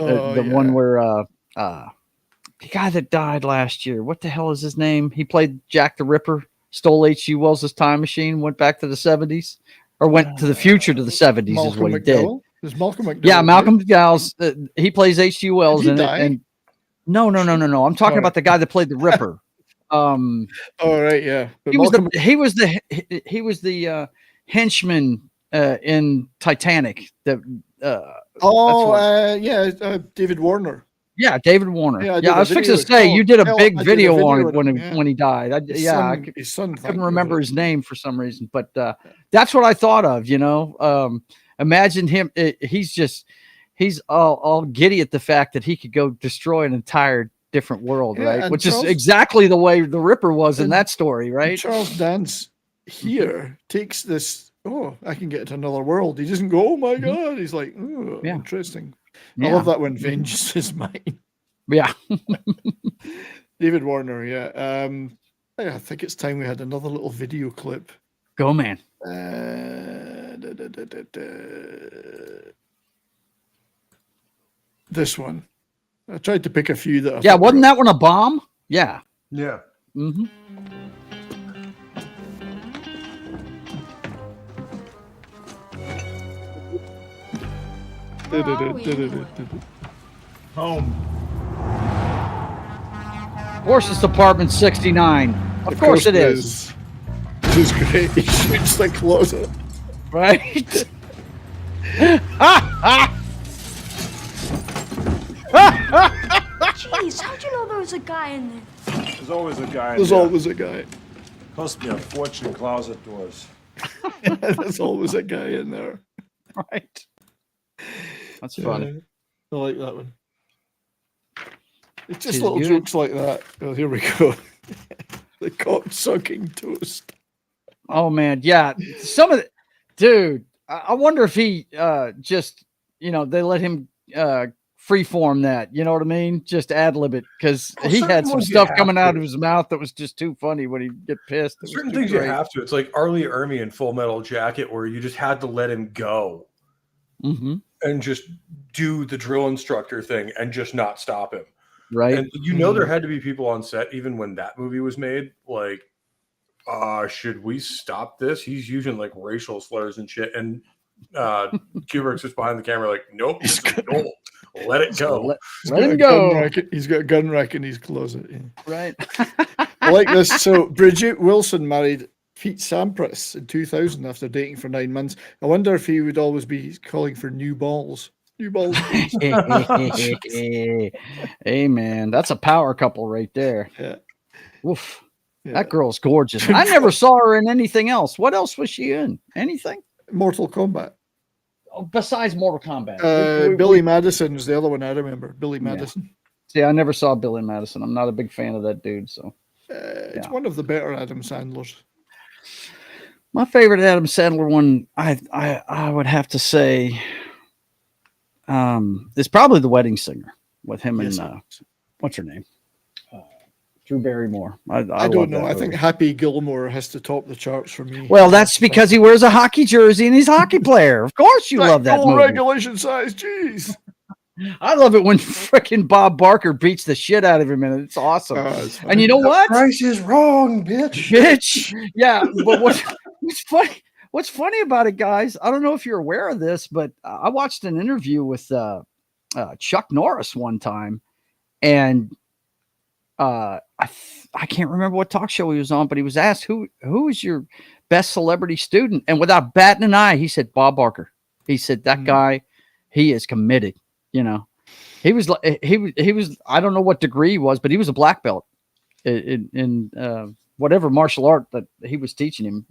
one where the guy that died last year, what the hell is his name? He played Jack the Ripper, stole H.G. Wells' time machine, went back to the 70s, or went to the future to the 70s is what he did. Is Malcolm McDowell? Yeah, Malcolm McDowell. He plays H.G. Wells in it. And no. I'm talking about the guy that played the Ripper. Oh right, yeah. But he was the henchman in Titanic. David Warner. Yeah, David Warner. Yeah, I was fixing to say you did a big video on it when he died. I couldn't remember his name for some reason, but that's what I thought of. Imagine him. He's all giddy at the fact that he could go destroy an entire different world, right? Which is exactly the way the Ripper was in that story, right? Charles Dance here takes this. Oh, I can get to another world. He doesn't go, oh my God. He's like, oh, interesting. I love that when vengeance is mine. Yeah. David Warner, yeah. I think it's time we had another little video clip. Go, man. This one. I tried to pick a few that wasn't that one a bomb? Yeah. Yeah. Mm-hmm. Home. Of course, it's Department 69. Of course it is. This is great. He shoots the closet. Right? Jeez, how'd you know there was a guy in there? There's always a guy. There's always a guy. Cost me a fortune closet doors. There's always a guy in there. Right. That's funny. I like that one. It's just She's little good. jokes like that. Oh, here we go. The cock-sucking toast. Oh man, yeah. Some of the dude. I wonder if he just they let him freeform that. You know what I mean? Just ad lib it because he had some stuff coming out of his mouth that was just too funny when he'd get pissed. Certain things you have to. It's like Arlie Ermey in Full Metal Jacket, where you just had to let him go and just do the drill instructor thing and just not stop him. Right. And there had to be people on set even when that movie was made. Like, should we stop this? He's using like racial slurs and shit. And Kubrick's just behind the camera, like, nope, don't let it go. Let him go. He's got a gun rack in his closet. Yeah. Right. I like this. So Brigitte Wilson married Pete Sampras in 2000 after dating for 9 months. I wonder if he would always be calling for new balls. New balls. Hey man, that's a power couple right there. Yeah. Oof. Yeah. That girl's gorgeous. I never saw her in anything else. What else was she in? Anything? Mortal Kombat. Oh, besides Mortal Kombat. Billy Madison is the other one I remember. Billy Madison. See, I never saw Billy Madison. I'm not a big fan of that dude. So it's one of the better Adam Sandlers. My favorite Adam Sandler one, I would have to say, is probably The Wedding Singer with him and what's her name? Drew Barrymore. I don't know. I think Happy Gilmore has to top the charts for me. Well, that's because he wears a hockey jersey and he's a hockey player. Of course you love that movie. Regulation size, jeez. I love it when freaking Bob Barker beats the shit out of him, and it's awesome. And you know what? The price is wrong, bitch. Bitch. Yeah, but what's funny about it, guys, I don't know if you're aware of this, but I watched an interview with Chuck Norris one time, and I can't remember what talk show he was on, but he was asked who is your best celebrity student, and without batting an eye, he said Bob Barker. He said that guy, he is committed. You know, he was I don't know what degree he was, but he was a black belt in whatever martial art that he was teaching him.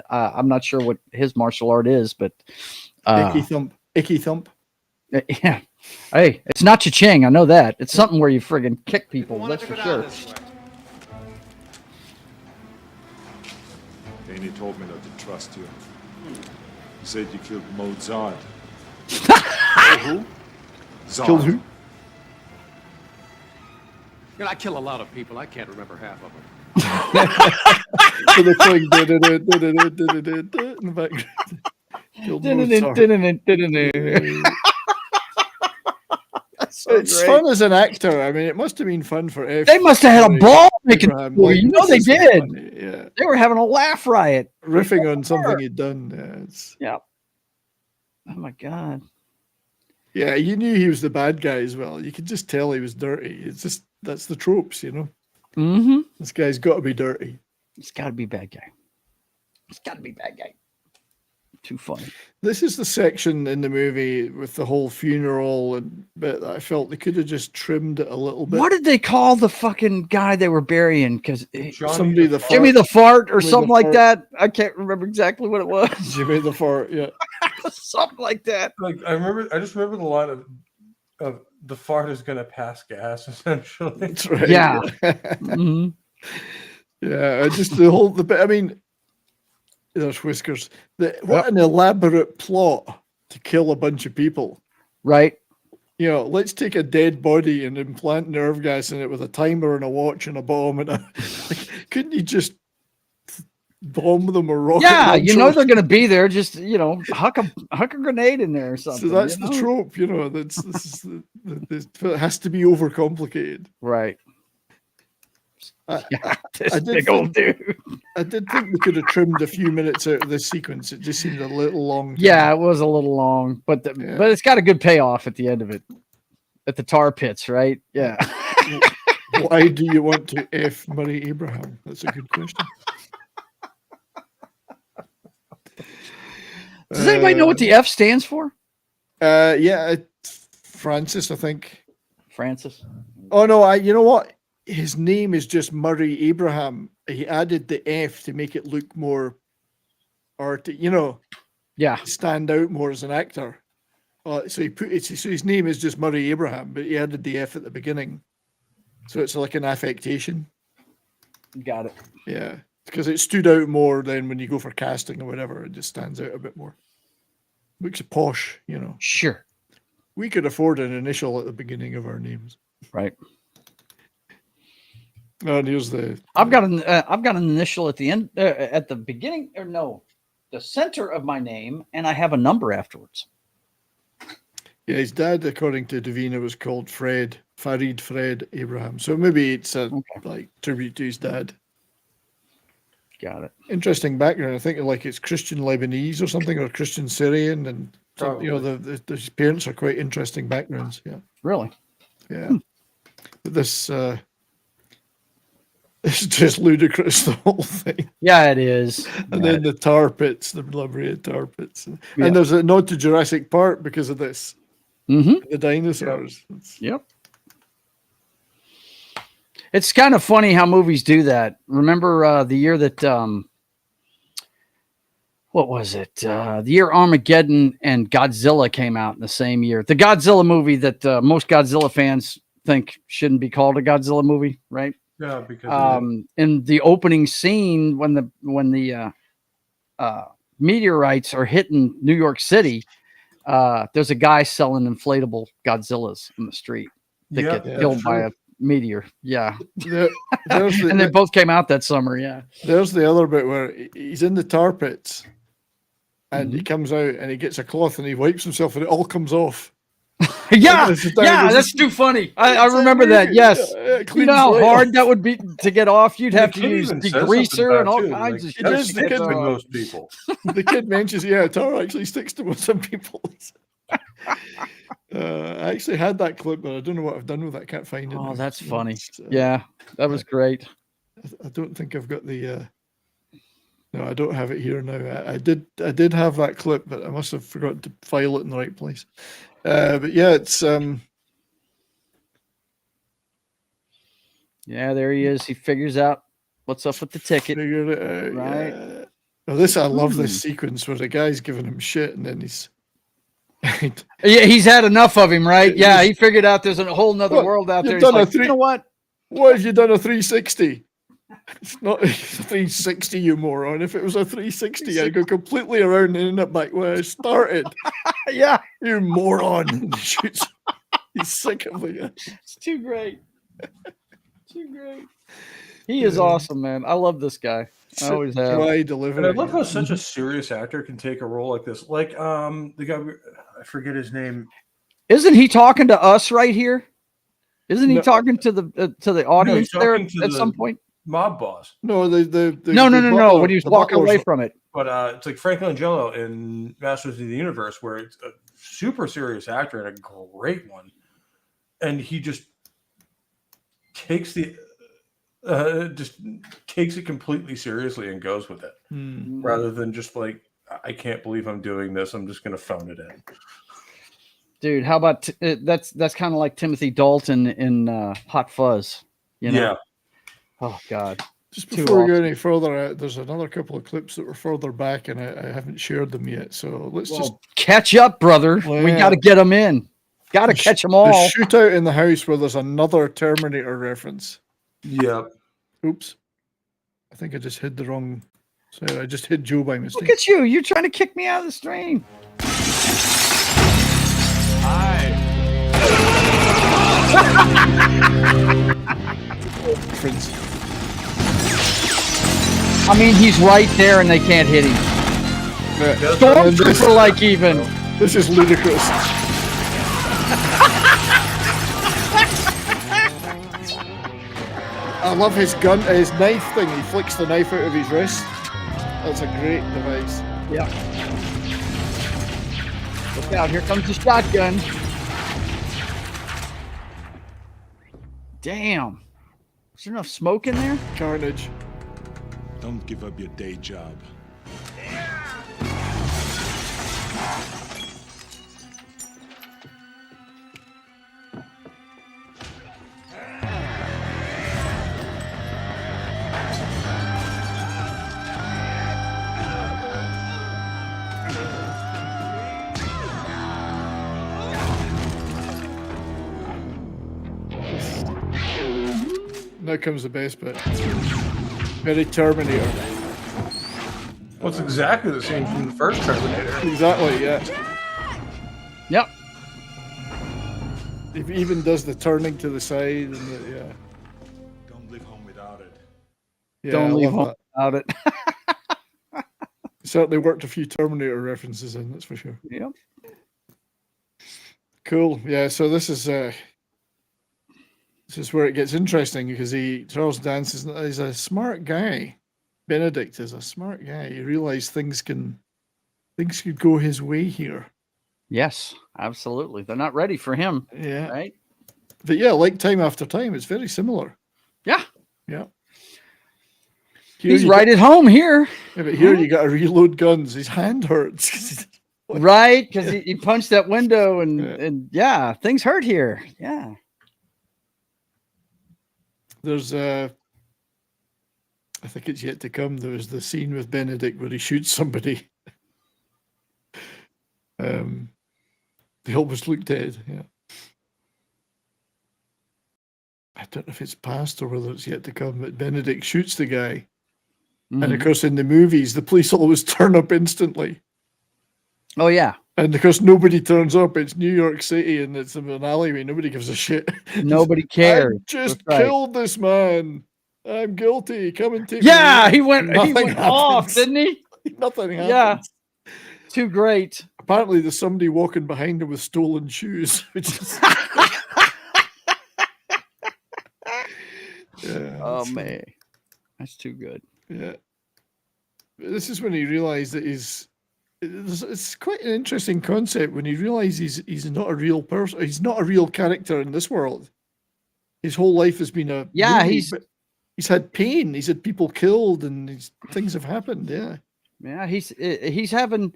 I'm not sure what his martial art is, but Icky thump. Yeah. Hey, it's not cha-ching. I know that. It's something where you friggin' kick people. That's for sure. Danny told me not to trust you. He said you killed Mozart. Who? Zod. Killed who? I kill a lot of people. I can't remember half of them. So they're playing in the background. It's fun as an actor. I mean, it must have been fun for everyone. They must have had a ball making the movie. Like, You know they did. Funny. Yeah. They were having a laugh riot. Riffing on something he'd done. Yeah. Oh my God. Yeah, you knew he was the bad guy as well. You could just tell he was dirty. It's just, that's the tropes, you know? Mm-hmm. This guy's got to be dirty. He's got to be bad guy. He's got to be bad guy. Too funny. This is the section in the movie with the whole funeral and bit that I felt they could have just trimmed it a little bit. What did they call the fucking guy they were burying? Because Jimmy the Fart or something like that. I can't remember exactly what it was. Jimmy the Fart, yeah. Something like that. Like I just remember the line of the fart is gonna pass gas, essentially. That's right. Yeah. Mm-hmm. Yeah, just the whole I mean, there's whiskers. What an elaborate plot to kill a bunch of people. Right. You know, let's take a dead body and implant nerve gas in it with a timer and a watch and a bomb and couldn't you just bomb them or rocket? Yeah, launcher? you know they're going to be there. Just huck a grenade in there or something. So that's the trope. You know, this it has to be overcomplicated. Right. This big old dude. I did think we could have trimmed a few minutes out of this sequence. It just seemed a little long. Yeah, it was a little long, but but it's got a good payoff at the end of it, at the tar pits, right? Yeah. Why do you want to F Murray Abraham? That's a good question. Does anybody know what the F stands for? Yeah, Francis, I think. Francis. Oh no, you know what? His name is just Murray Abraham. He added the F to make it look more, or to, stand out more as an actor. So he put it. So his name is just Murray Abraham, but he added the F at the beginning, so it's like an affectation. Got it. Yeah, because it stood out more than when you go for casting or whatever. It just stands out a bit more. Looks posh, Sure. We could afford an initial at the beginning of our names, right? And here's the. I've got an initial at the end, at the beginning, or no, the center of my name, and I have a number afterwards. Yeah, his dad, according to Davina, was called Farid Fred Abraham. So maybe it's a like tribute to his dad. Got it. Interesting background. I think like it's Christian Lebanese or something, or Christian Syrian, and so, his parents are quite interesting backgrounds. Yeah. Really? Yeah. But this it's just ludicrous, the whole thing. Yeah, it is. And then the tar pits, the elaborated tar pits, and there's a nod to Jurassic Park because of this. Mm-hmm. The dinosaurs. Yep. It's kind of funny how movies do that. Remember the year that what was it? The year Armageddon and Godzilla came out in the same year. The Godzilla movie that most Godzilla fans think shouldn't be called a Godzilla movie, right? Yeah, because in the opening scene when the meteorites are hitting New York City, there's a guy selling inflatable Godzillas in the street that get killed by a meteor. Yeah. And they both came out that summer. Yeah. There's the other bit where he's in the tar pits and he comes out and he gets a cloth and he wipes himself and it all comes off. That's too funny. I remember that. Yes. You know how hard that would be to get off? You'd have to use degreaser and all kinds of shit. Most people. The kid mentions, tar actually sticks to some people. I actually had that clip, but I don't know what I've done with it. I can't find it. Oh, that's funny. Yeah, that was great. I don't think I've got the. No, I don't have it here now. I did have that clip, but I must have forgotten to file it in the right place. But yeah, it's. Yeah, there he is. He figures out what's up with the ticket. Figured it out, right. Yeah. Well, I love this sequence where the guy's giving him shit, and then he's. Yeah, he's had enough of him, right? Yeah, he figured out there's a whole nother world out there. He's like, you know what? What have you done a 360? It's not a 360, you moron. If it was a 360, I'd go completely around and end up back where I started. Yeah. You moron. He's sick of it. It's too great. Too great. He is awesome, man. I love this guy. I always have. And I love how such a serious actor can take a role like this. Like the guy, I forget his name. Isn't he talking to us right here? Isn't he talking to the audience there at some point? Mob boss. No, no. When he was walking away from it. But it's like Frank Langella in Masters of the Universe, where it's a super serious actor and a great one, and he just takes it completely seriously and goes with it, rather than just like, I can't believe I'm doing this. I'm just going to phone it in. Dude, how about that's kind of like Timothy Dalton in Hot Fuzz, you know? Yeah. Oh God. Just before we go any further, there's another couple of clips that were further back, and I haven't shared them yet. So let's just catch up, brother. Well, we got to get them in. Got to catch them all. The shootout in the house where there's another Terminator reference. Yep. Oops. I think I just hid the wrong. Sorry, I just hid Joe by mistake. Look at you. You're trying to kick me out of the stream. Hi. I mean, he's right there and they can't hit him. Stormtrooper like even. This is ludicrous. I love his knife thing. He flicks the knife out of his wrist. That's a great device. Yeah. Look out, here comes the shotgun. Damn. Is there enough smoke in there? Carnage. Don't give up your day job. Now comes the best bit. Very Terminator. Well, it's exactly the same from the first Terminator. Exactly, yeah. Yep. He even does the turning to the side and yeah. Don't leave home without it. Yeah, Don't I leave love home without it. Certainly worked a few Terminator references in, that's for sure. Yep. Cool. Yeah, so this is where it gets interesting because Charles Dance is a smart guy. Benedict is a smart guy. You realize things could go his way here. Yes, absolutely. They're not ready for him. Yeah. Right. But yeah, like Time After Time, it's very similar. Yeah. Yeah. He's right at home here. Yeah, but here you got to reload guns. His hand hurts. Right, because he punched that window and yeah, things hurt here. Yeah. There's I think it's yet to come. There was the scene with Benedict where he shoots somebody. They almost look dead. Yeah. I don't know if it's past or whether it's yet to come, but Benedict shoots the guy. Mm-hmm. And of course, in the movies, the police always turn up instantly. Oh, yeah. And of course, nobody turns up. It's New York City and it's in an alleyway. Nobody gives a shit. Nobody cares. I just killed this man. I'm guilty. Come and take me. He went off, didn't he? Nothing happens. Yeah. Too great. Apparently, there's somebody walking behind him with stolen shoes, which is. Yeah, oh man, that's too good. Yeah, this is when he realized that it's quite an interesting concept when he realizes he's not a real person. He's not a real character in this world. His whole life has been a movie, but he's had pain. He's had people killed, and things have happened. Yeah. Yeah, he's having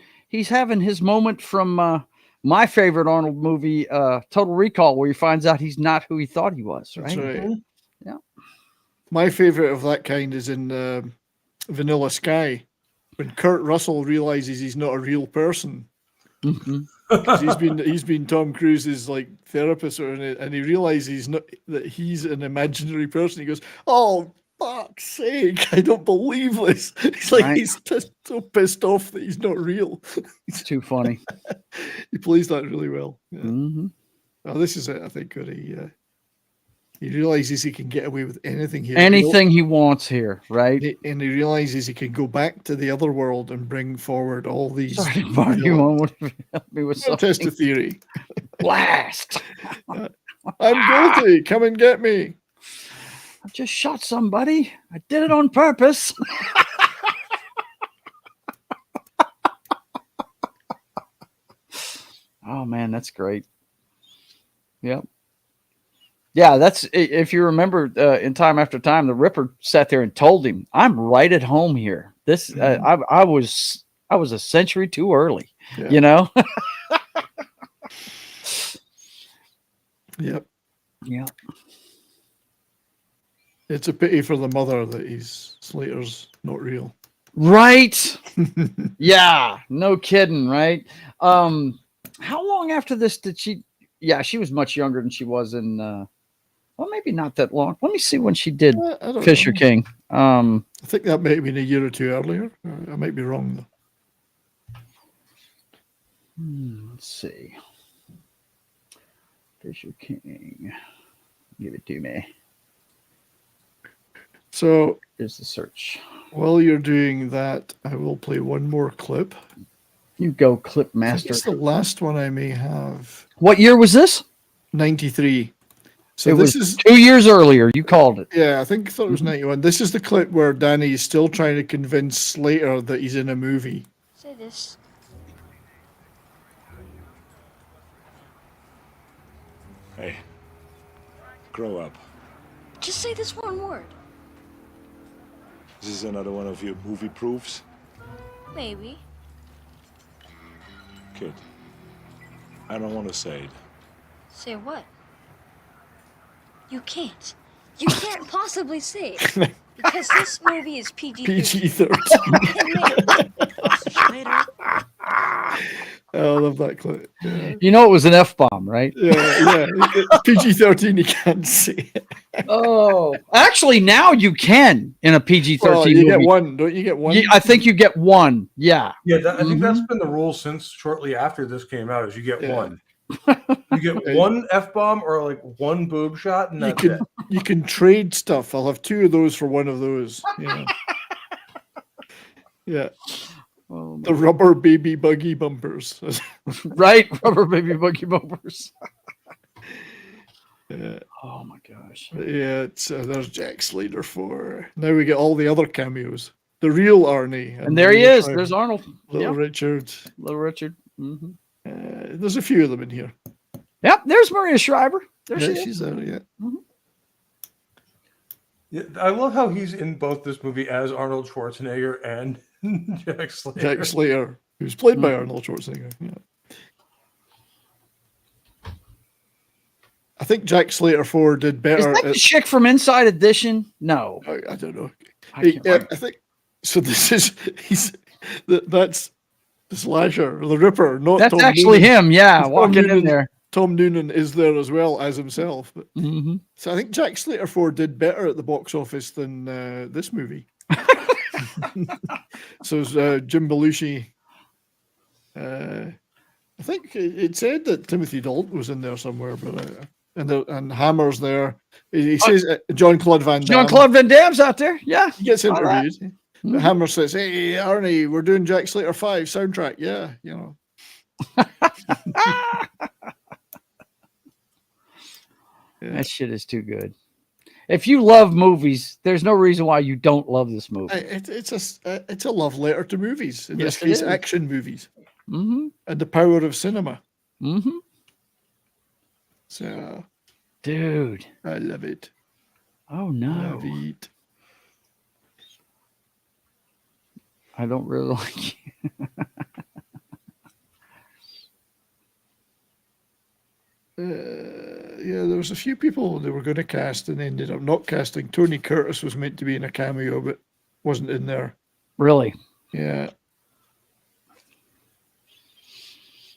his moment from my favorite Arnold movie, Total Recall, where he finds out he's not who he thought he was. Right. That's right. Yeah. My favorite of that kind is in Vanilla Sky, when Kurt Russell realizes he's not a real person. Mm-hmm. he's been Tom Cruise's like therapist, and he realizes that he's an imaginary person. He goes, "Oh, fuck's sake, I don't believe this." He's like, he's just so pissed off that he's not real. It's too funny. He plays that really well. Yeah. Mm-hmm. Well, this is it, I think, where he realizes he can get away with anything here. Anything he wants here, right? And he realizes he can go back to the other world and bring forward all these. Sorry, Mark, you want to help me with something? Test the theory. Blast! I'm guilty. Come and get me. I just shot somebody. I did it on purpose. Oh man, that's great. Yep. Yeah, that's if you remember in Time After Time, the Ripper sat there and told him, "I'm right at home here. This I was a century too early." Yeah. You know. Yep. Yeah. It's a pity for the mother that Slater's not real. Right. Yeah. No kidding. Right. How long after this did she? Yeah, she was much younger than she was in. Well, maybe not that long. Let me see when she did Fisher King. I think that might have been a year or two earlier. I might be wrong though. Let's see. Fisher King. Give it to me. So here's the search. While you're doing that, I will play one more clip. You go, Clip Master. It's the last one I may have. What year was this? 93. So this is 2 years earlier. You called it. Yeah, I thought it was 91. This is the clip where Danny is still trying to convince Slater that he's in a movie. Say this. Hey, grow up. Just say this one word. Is this another one of your movie proofs? Maybe. Kid, I don't want to say it. Say what? You can't. You can't possibly say it. Because this movie is PG-13. PG-13. I love that clip. Yeah. You know it was an F-bomb, right? Yeah. PG-13, you can't see it. Oh, actually, now you can in a PG-13 Well, you movie. get one, don't you get one? I think you get one. Yeah. Yeah, I think that's been the rule since shortly after this came out. Is you get one. You get one F-bomb or like one boob shot, and that's it. You can trade stuff. I'll have 2 of those for one of those. Yeah. The rubber baby buggy bumpers. Right? Rubber baby buggy bumpers. Yeah. Oh my gosh. Yeah, there's Jack Slater 4. Now we get all the other cameos. The real Arnie. And there he is. There's Arnold. Little Richard. Little Richard. Mm-hmm. There's a few of them in here. Yep, there's Maria Shriver. There she's there, yeah. Mm-hmm. Yeah, I love how he's in both this movie as Arnold Schwarzenegger and Jack Slater. Jack Slater, who's played by Arnold Schwarzenegger. Yeah. I think Jack Slater 4 did better. Is that the chick from Inside Edition? No. I don't know. I think so. That's the slasher, the Ripper. Not that's Tom actually Noonan. him. Yeah, walking in there. Tom Noonan is there as well as himself. But, so I think Jack Slater 4 did better at the box office than this movie. So it's Jim Belushi. I think it said that Timothy Dalton was in there somewhere, but and Hammer's there. He says Jean-Claude Van Damme. Jean-Claude Van Damme's out there. Yeah, he gets interviewed. Hammer says, "Hey, Arnie, we're doing Jack Slater 5 soundtrack." Yeah, you know. That shit is too good. If you love movies, there's no reason why you don't love this movie. It's a love letter to movies. In Yes, this case, it is. action movies, and the power of cinema. So, dude, I love it. Oh no, love it. I don't really like it. Yeah, there was a few people they were going to cast and ended up not casting. Tony Curtis was meant to be in a cameo, but wasn't in there. Really? Yeah.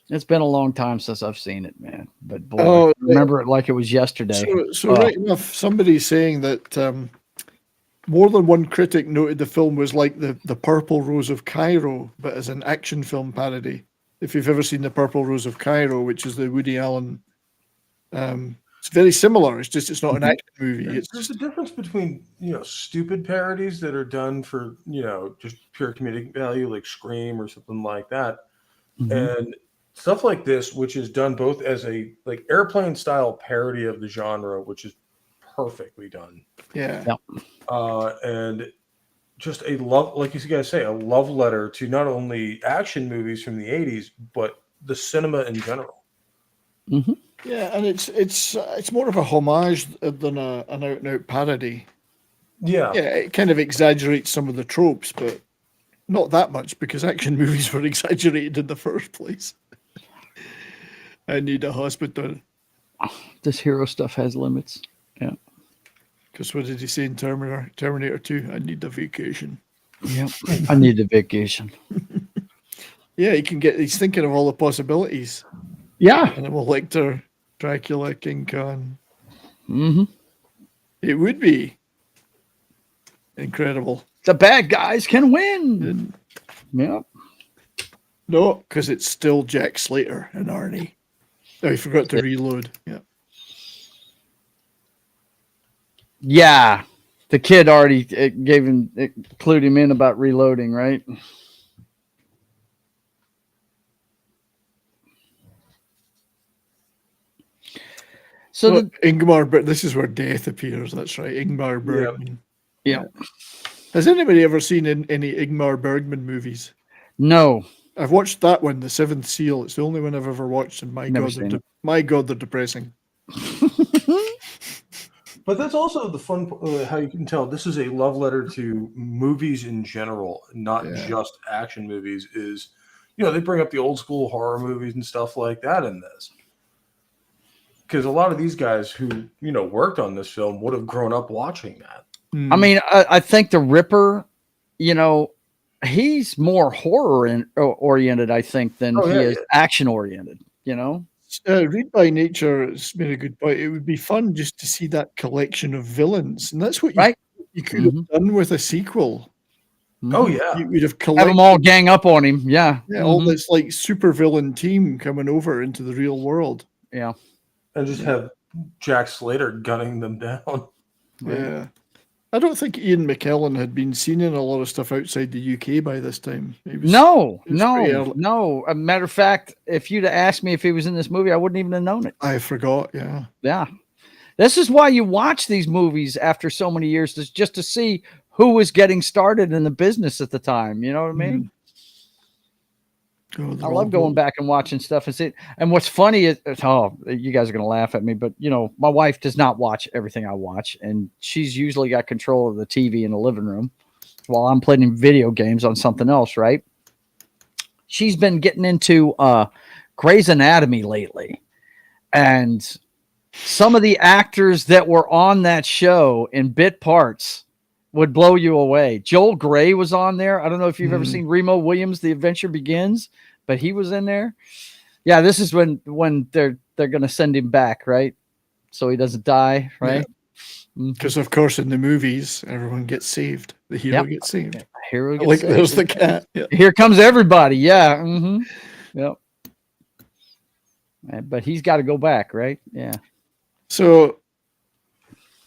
It's been a long time since I've seen it, man. But boy, I remember it like it was yesterday. So right enough, somebody's saying that more than one critic noted the film was like the Purple Rose of Cairo, but as an action film parody. If you've ever seen the Purple Rose of Cairo, which is the Woody Allen, it's very similar. It's just it's not an action movie. There's a difference between stupid parodies that are done for just pure comedic value, like Scream or something like that, and stuff like this, which is done both as a like airplane style parody of the genre, which is perfectly done. Yeah. And just a love, like you guys say, a love letter to not only action movies from the 80s, but the cinema in general. Yeah, and it's more of a homage than an out and out parody. Yeah, it kind of exaggerates some of the tropes, but not that much because action movies were exaggerated in the first place. I need a hospital. This hero stuff has limits. Yeah. Because what did he say in Terminator 2? I need a vacation. Yeah, I need a vacation. Yeah, he's thinking of all the possibilities. Yeah. Hannibal Lecter, Dracula, King Kong. It would be incredible. The bad guys can win. Yeah. No, because it's still Jack Slater and Arnie. Oh, he forgot to reload. Yeah. Yeah. The kid already clued him in about reloading, right? So Ingmar, this is where death appears. That's right, Ingmar Bergman. Yeah. Has anybody ever seen any Ingmar Bergman movies? No. I've watched that one, The Seventh Seal. It's the only one I've ever watched, and my God, they're depressing. But that's also the fun, how you can tell this is a love letter to movies in general, not just action movies. Is they bring up the old school horror movies and stuff like that in this. Because a lot of these guys who worked on this film would have grown up watching that. I mean, I think the Ripper, he's more horror oriented, I think, than he is action oriented. You know, Read by Nature has made a good point. It would be fun just to see that collection of villains, and that's what you could have done with a sequel. Oh yeah, you would have have them all gang up on him. Yeah, all this like super villain team coming over into the real world. Yeah, and just have Jack Slater gunning them down. Yeah. I don't think Ian McKellen had been seen in a lot of stuff outside the UK by this time. No. A matter of fact, if you'd have asked me if he was in this movie, I wouldn't even have known it. I forgot. Yeah. Yeah. This is why you watch these movies after so many years, just to see who was getting started in the business at the time. You know what I mean? I love going back and watching stuff and see. And what's funny is, you guys are going to laugh at me, but you know, my wife does not watch everything I watch, and she's usually got control of the TV in the living room while I'm playing video games on something else. Right? She's been getting into Grey's Anatomy lately, and some of the actors that were on that show in bit parts would blow you away. Joel Grey was on there. I don't know if you've ever seen Remo Williams, The Adventure Begins, but he was in there. Yeah, this is when they're going to send him back, right? So he doesn't die, right? Because of course in the movies everyone gets saved. The hero gets saved. The hero gets saved. There's the cat. Yep. Here comes everybody. Yeah. Yep. But he's got to go back, right? Yeah. So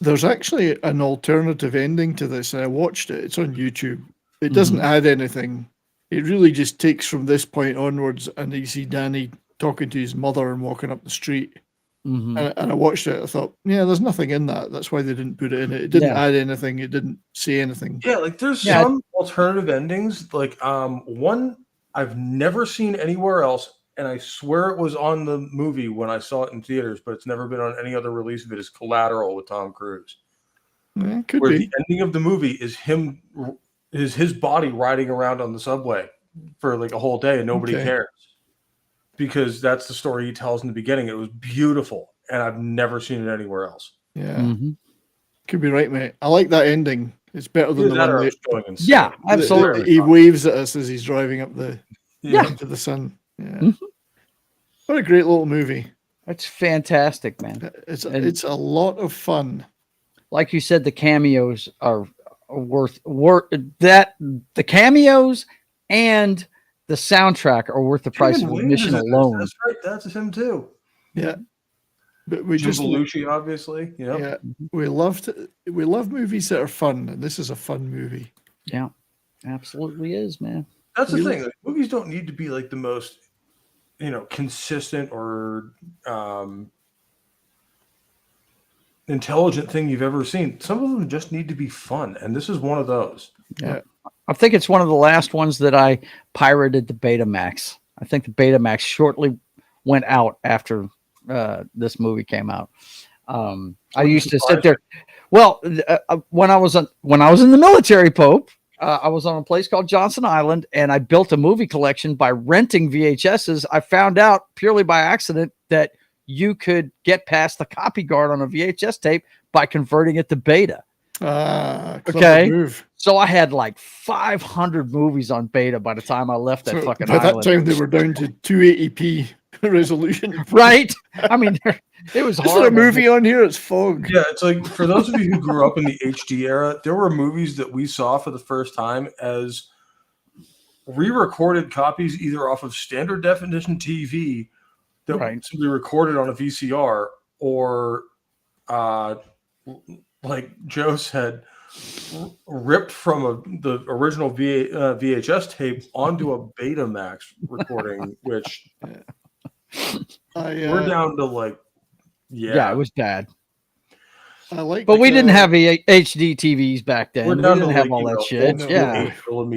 there's actually an alternative ending to this. I watched it. It's on YouTube. It doesn't add anything. It really just takes from this point onwards, and you see Danny talking to his mother and walking up the street. And I watched it. I thought, there's nothing in that. That's why they didn't put it in it. It didn't add anything. It didn't say anything. Yeah, like there's some alternative endings. Like one I've never seen anywhere else, and I swear it was on the movie when I saw it in theaters, but it's never been on any other release of it, is Collateral with Tom Cruise. Yeah, could where be. The ending of the movie is his body riding around on the subway for like a whole day and nobody cares. Because that's the story he tells in the beginning. It was beautiful, and I've never seen it anywhere else. Yeah. Could be right, mate. I like that ending. It's better than the one Yeah, absolutely. He waves at us as he's driving up to the sun. Yeah. What a great little movie. It's fantastic, man. It's a lot of fun. Like you said, the cameos are worth that. The cameos and the soundtrack are worth the price of admission alone. That's right. That's him too. Yeah. But we Jim Belushi, obviously. Yep. Yeah. We love movies that are fun, and this is a fun movie. Yeah. Absolutely is, man. That's the thing. Like, movies don't need to be like the most, consistent or intelligent thing you've ever seen. Some of them just need to be fun, and this is one of those. Yeah. I think it's one of the last ones that I pirated the Betamax. I think the Betamax shortly went out after this movie came out. I used to sit there. Well, when I was in the military, Pope, I was on a place called Johnson Island, and I built a movie collection by renting VHSs. I found out purely by accident that you could get past the copy guard on a VHS tape by converting it to beta. Okay. Move. So I had like 500 movies on beta by the time I left that fucking island. By that time, they were down to 280p resolution. Right? I mean, it was hard. Is there a movie on here? It's fog. Yeah, it's like, for those of you who grew up in the HD era, there were movies that we saw for the first time as re-recorded copies, either off of standard definition TV that we recorded on a VCR, or like Joe said, ripped from the original VHS tape onto a Betamax recording, which we're down to like, it was bad. But we didn't have HD TVs back then. We didn't have all that shit.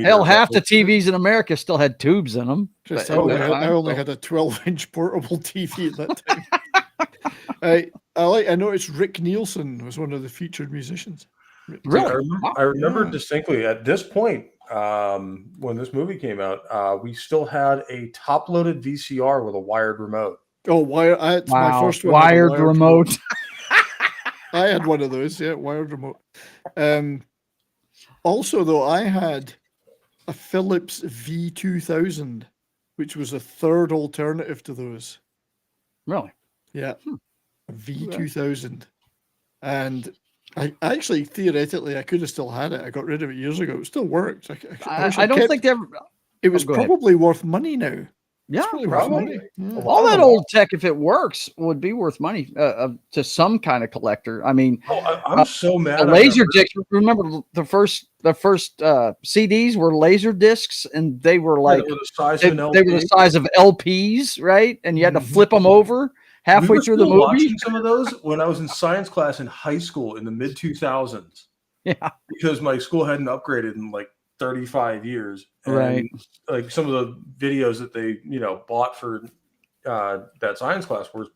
Hell, half the TVs in America still had tubes in them. I only had a 12-inch portable TV at that time. I noticed Rick Nielsen was one of the featured musicians. Really? I remember distinctly at this point, when this movie came out, we still had a top-loaded VCR with a wired remote. Oh, it's my first one. Wired remote. I had one of those, wired remote. Also, though, I had a Philips V2000, which was a third alternative to those. Really? Yeah, a V2000, and I actually theoretically I could have still had it. I got rid of it years ago. It still works. I don't think they ever. It was probably worth money now. Yeah, Probably probably. worth money. Yeah. All that old tech, if it works, would be worth money to some kind of collector. I mean, I'm so mad. The laser discs. Remember the first CDs were laser discs, and they were like they were the size they, of an they were the LP. size of LPs, right? And you had to flip them over halfway through the movie. Watching some of those when I was in science class in high school in the mid 2000s. Yeah, because my school hadn't upgraded in like 35 years. And right. Like some of the videos that they, bought for that science class were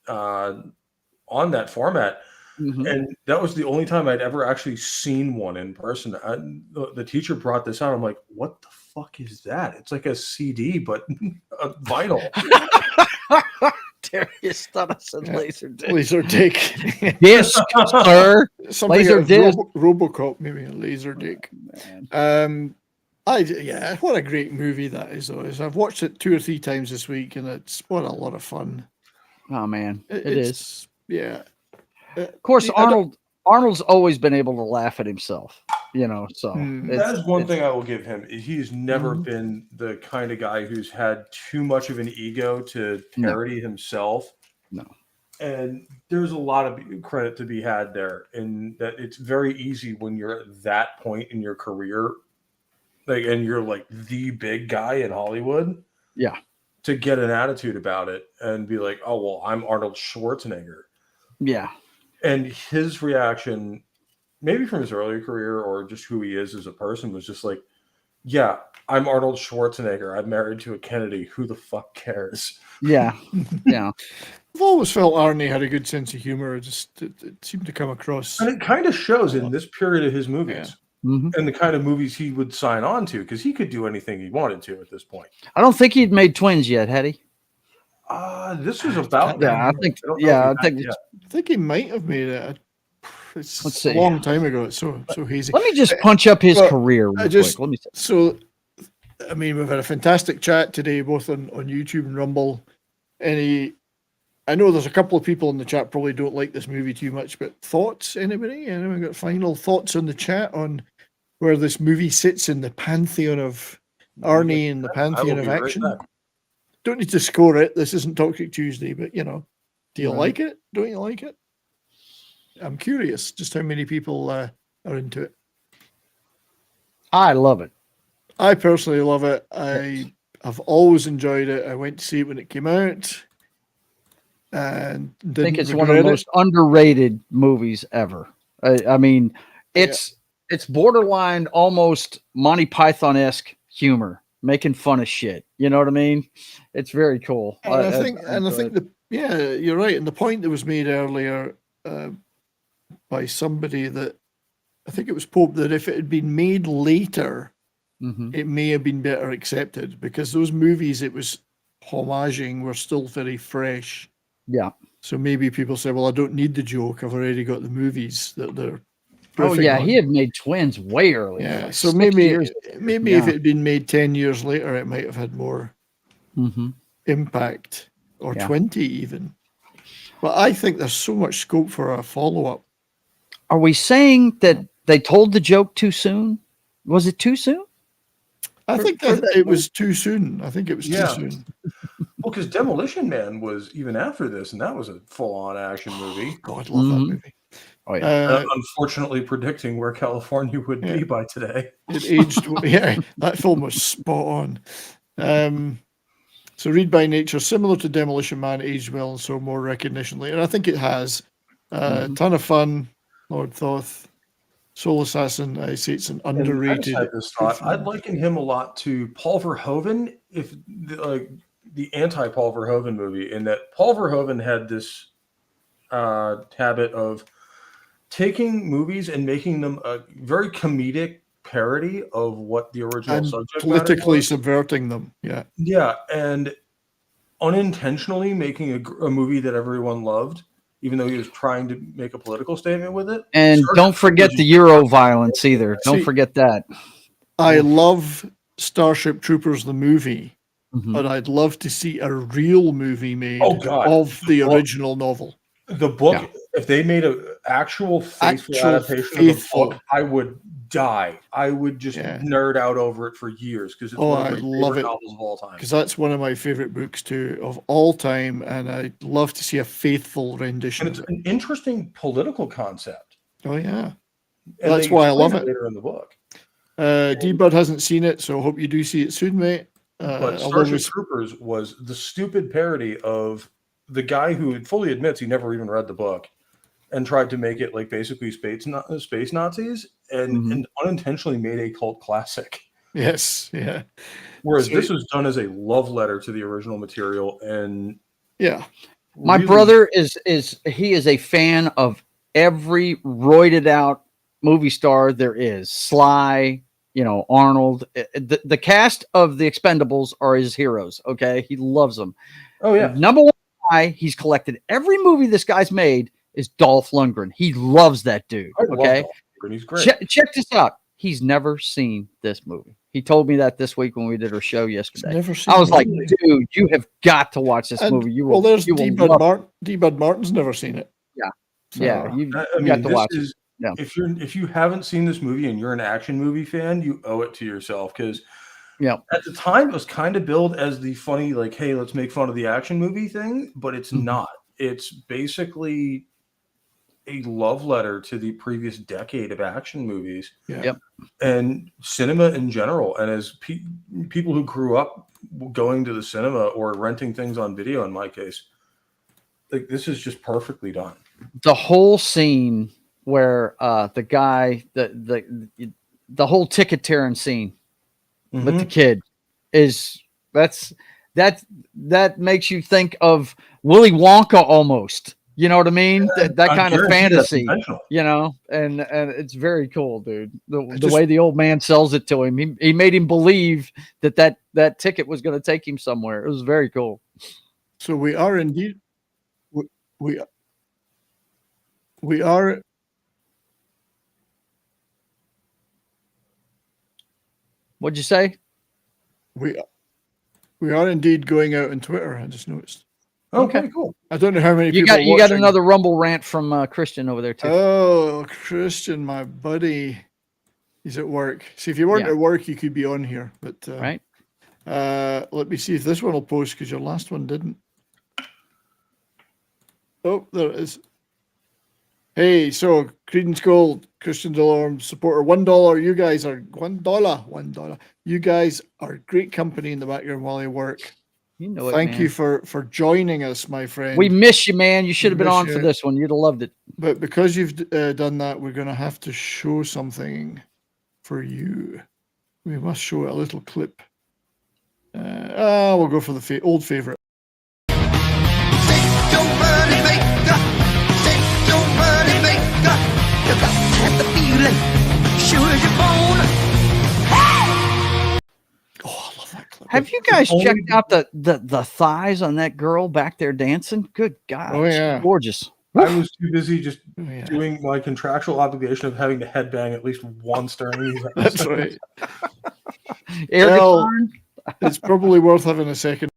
on that format. Mm-hmm. And that was the only time I'd ever actually seen one in person. The teacher brought this out. I'm like, what the fuck is that? It's like a CD, but a vinyl. Darius thought I said laser disc. Laser dick. Disc, sir. Something Laser disc. Robocop, maybe a laser dick. What a great movie that is. Though, I've watched it 2 or 3 times this week, and it's what a lot of fun. Oh man, it is. Yeah. Of course, Arnold's always been able to laugh at himself. So that is one thing I will give him. He's never been the kind of guy who's had too much of an ego to parody himself. No. And there's a lot of credit to be had there, and that it's very easy when you're at that point in your career, and you're like the big guy in Hollywood. Yeah. To get an attitude about it and be like, oh, well, I'm Arnold Schwarzenegger. Yeah. And his reaction, maybe from his earlier career or just who he is as a person, was just like, yeah, I'm Arnold Schwarzenegger. I'm married to a Kennedy. Who the fuck cares? Yeah. Yeah. I've always felt Arnie had a good sense of humor. It seemed to come across. And it kind of shows in this period of his movies. Yeah. Mm-hmm. And the kind of movies he would sign on to, because he could do anything he wanted to at this point. I don't think he'd made Twins yet, had he? This was about. Yeah, I think. I think he might have made it. It's a long time ago. It's so hazy. Let me just punch up his career real quick. Let me see. So, I mean, we've had a fantastic chat today, both on YouTube and Rumble. I know there's a couple of people in the chat probably don't like this movie too much, but thoughts, anybody? Anyone got final thoughts on the chat on where this movie sits in the pantheon of Arnie and the pantheon of action? Don't need to score it. This isn't Toxic Tuesday, but do you like it? Don't you like it? I'm curious just how many people are into it. I love it. I personally love it. I've always enjoyed it. I went to see it when it came out. And I think it's one of the most underrated movies ever. I mean, it's borderline almost Monty Python-esque humor, making fun of shit. You know what I mean? It's very cool. I think you're right. And the point that was made earlier by somebody that I think it was Pope, that if it had been made later, it may have been better accepted, because those movies it was homaging were still very fresh. Yeah. So maybe people say, well, I don't need the joke. I've already got the movies that they're. Oh yeah, he had made Twins way earlier. Yeah. So maybe if it had been made 10 years later, it might have had more impact, or 20 even. But I think there's so much scope for a follow-up. Are we saying that they told the joke too soon? Was it too soon? I think it was too soon. I think it was too soon. Well, because Demolition Man was even after this, and that was a full-on action movie. God, love that movie. Oh yeah. Unfortunately, predicting where California would be by today. It aged. That film was spot on. So Read by Nature, similar to Demolition Man, aged well and saw more recognition later. I think it has. Ton of fun. Lord Thoth, Soul Assassin. I say it's an underrated. I just had this thought. I'd liken him a lot to Paul Verhoeven, if the anti-Paul Verhoeven movie, in that Paul Verhoeven had this habit of taking movies and making them a very comedic parody of what the original and subject politically was. Subverting them. Yeah, and unintentionally making a movie that everyone loved, even though he was trying to make a political statement with it. And don't forget the Euro violence either. Don't forget that. I love Starship Troopers, the movie, Mhm. but I'd love to see a real movie made Oh, God. of the Well, original novel. The book, Yeah. if they made an actual faithful Actual adaptation of the faithful. book, I would die. I would just Yeah. nerd out over it for years because it's Oh, one of my I love favorite it. novels of all time. Because that's one of my favorite books too of all time, and I'd love to see a faithful rendition And of it's it. an interesting political concept. Oh yeah, And that's they why I explain love it. later in the book. D-Bud hasn't seen it, so I hope you do see it soon, mate. But although Starship Troopers was the stupid parody of the guy who fully admits he never even read the book and tried to make it like basically space Nazis and unintentionally made a cult classic. Yes, yeah. Whereas So- this was done as a love letter to the original material, and Yeah. My really- brother is a fan of every roided out movie star there is. Sly, Arnold. The cast of the Expendables are his heroes. Okay, he loves them. Oh yeah. The number one guy he's collected every movie this guy's made is Dolph Lundgren. He loves that dude. I love Okay, Dolph Lundgren. He's great. check this out. He's never seen this movie. He told me that this week when we did our show yesterday. never seen I was the like, movie. dude, you have got to watch this And, movie. You will. well, there's you will D-Bud love it. D-Bud Martin's never seen it. Yeah. So- Yeah, you I got mean, to this watch is it. Yeah. if you haven't seen this movie and you're an action movie fan, you owe it to yourself because Yeah. at the time it was kind of billed as the funny, like, hey, let's make fun of the action movie thing, but it's not. It's basically a love letter to the previous decade of action movies. Yeah. Yep. And cinema in general. And as people who grew up going to the cinema or renting things on video, in my case, like this is just perfectly done. The whole scene where the guy, the whole ticket tearing scene with the kid is that makes you think of Willy Wonka almost. You know what I mean? That kind of guarantee that's fantasy, intentional. and it's very cool, dude. The just- way the old man sells it to him, he made him believe that ticket was going to take him somewhere. It was very cool. So we are indeed. We are. What'd you say? We are indeed going out on Twitter. I just noticed. Okay, cool. I don't know how many You people. got watching. another Rumble rant from Christian over there too. Oh, Christian, my buddy, he's at work. See, if you weren't Yeah. at work, you could be on here. But Right. Let me see if this one will post because your last one didn't. Oh, there it is. Hey, so Creedence Gold, Christian Delorme supporter, $1. You guys are $1. You guys are great company in the background while I work. You know it, Thank man. you for joining us, my friend. We miss you, man. You should have been miss on you. for this one. You'd have loved it. But because you've done that, we're going to have to show something for you. We must show a little clip. We'll go for the old favorite. Have you guys checked out the thighs on that girl back there dancing? Good God. Oh, yeah. She's gorgeous. I was too busy just yeah. doing my contractual obligation of having to headbang at least once during these That's episodes. right. Air Well, guitar. it's probably worth having a second.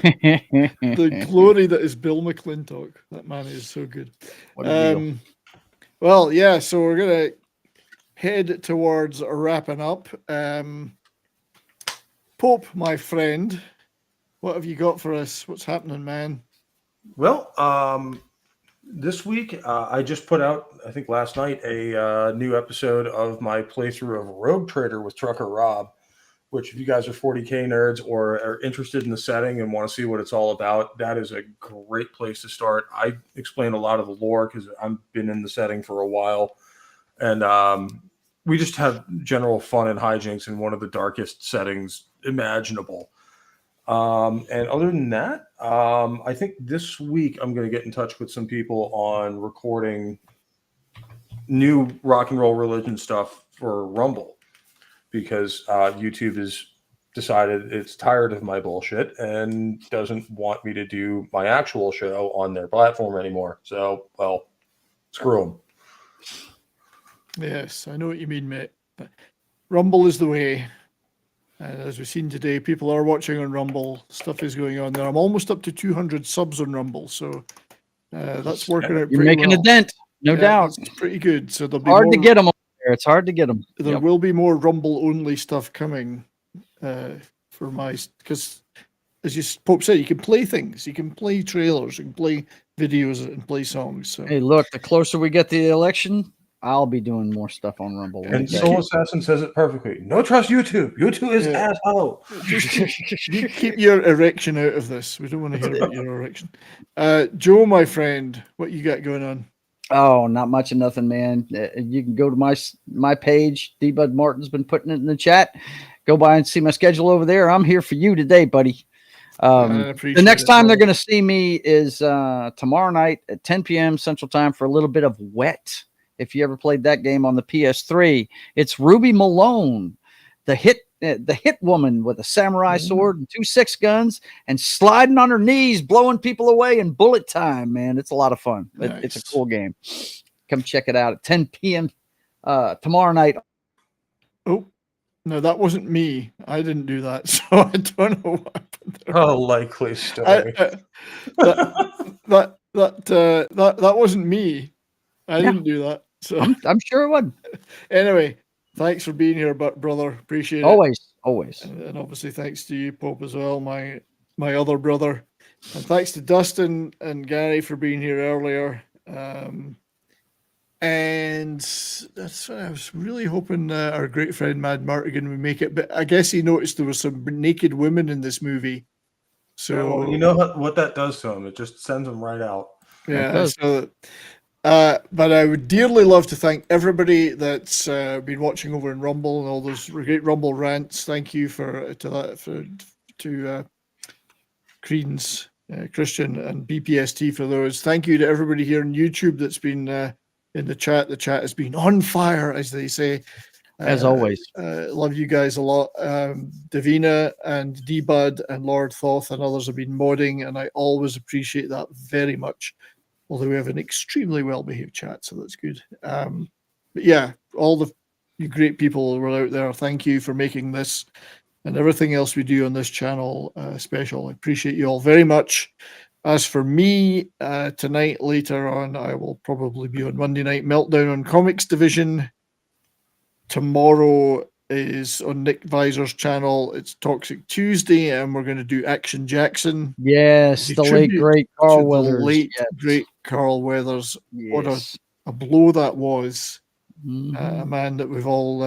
The glory that is Bill McClintock. That man is so good. What a deal. Well, yeah, so we're gonna head towards wrapping up. Pope, my friend, what have you got for us? What's happening, man? Well, this week I just put out, I think last night, a new episode of my playthrough of Rogue Trader with Trucker Rob, which if you guys are 40K nerds or are interested in the setting and want to see what it's all about, that is a great place to start. I explain a lot of the lore because I've been in the setting for a while. And we just have general fun and hijinks in one of the darkest settings imaginable. And other than that, I think this week I'm going to get in touch with some people on recording new rock and roll religion stuff for Rumble, because YouTube is decided it's tired of my bullshit and doesn't want me to do my actual show on their platform anymore. So, well, screw them. Yes, I know what you mean, mate. But Rumble is the way. And as we've seen today, people are watching on Rumble. Stuff is going on there. I'm almost up to 200 subs on Rumble, so that's working out pretty well. You're making a dent, no doubt. It's pretty good. So there'll be hard to get them over there. It's hard to get them. There will be more Rumble-only stuff coming for my... Because, as Pope said, you can play things. You can play trailers. You can play videos and play songs. So. Hey, look, the closer we get to the election, I'll be doing more stuff on Rumble. And Soul Assassin says it perfectly. No trust YouTube. YouTube is asshole. You keep your erection out of this. We don't want to hear about your erection. Joe, my friend, what you got going on? Oh, not much of nothing, man. You can go to my page. D-Bud Martin's been putting it in the chat. Go by and see my schedule over there. I'm here for you today, buddy. The next time they're going to see me is tomorrow night at 10 p.m. Central Time for a little bit of Wet. If you ever played that game on the PS3, it's Ruby Malone, the hit woman with a samurai sword and 2 6 guns and sliding on her knees, blowing people away in bullet time. Man, it's a lot of fun. Nice. It's a cool game. Come check it out at 10 p.m. Tomorrow night. Oh, no, that wasn't me. I didn't do that, so I don't know what happened there. Oh, likely story. That wasn't me. I didn't do that. So I'm sure it would. Anyway, thanks for being here, brother. Appreciate it. Always. And obviously, thanks to you, Pope, as well, my other brother. And thanks to Dustin and Gary for being here earlier. And that's what I was really hoping our great friend Mad Martigan would make it. But I guess he noticed there were some naked women in this movie. So you know what that does to him? It just sends him right out. Yeah. So. But I would dearly love to thank everybody that's been watching over in Rumble and all those great Rumble rants. Thank you to Creedence, Christian, and BPST for those. Thank you to everybody here on YouTube that's been in the chat. The chat has been on fire, as they say. As always. Love you guys a lot. Davina and D-Bud and Lord Thoth and others have been modding, and I always appreciate that very much. Although we have an extremely well-behaved chat, so that's good. But yeah, all you great people who are out there, thank you for making this and everything else we do on this channel special. I appreciate you all very much. As for me, tonight, later on, I will probably be on Monday Night Meltdown on Comics Division. Tomorrow is on Nick Visor's channel. It's Toxic Tuesday, and we're going to do Action Jackson. Yes, the late great Carl Weathers. Great Carl Weathers. Yes. What a blow that was. A man that we've all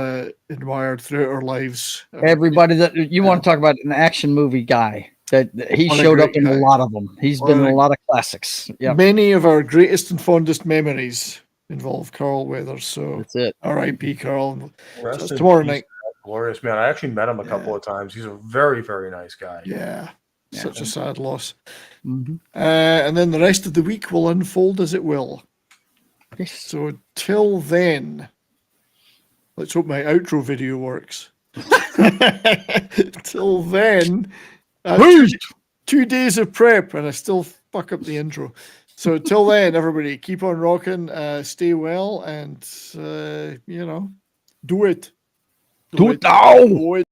admired throughout our lives. Everybody that you want to talk about, an action movie guy that he showed up in a lot of them. He's been in a lot of classics. Yeah, many of our greatest and fondest memories involve Carl Weathers. So that's it. R.I.P. Carl. So tomorrow night. Glorious man. I actually met him a couple of times. He's a very, very nice guy. Yeah. Such a sad loss. And then the rest of the week will unfold as it will. So till then, let's hope my outro video works. Till then, 2 days of prep and I still fuck up the intro. So till then, everybody, keep on rocking, stay well, and do it. Do it now. Do it.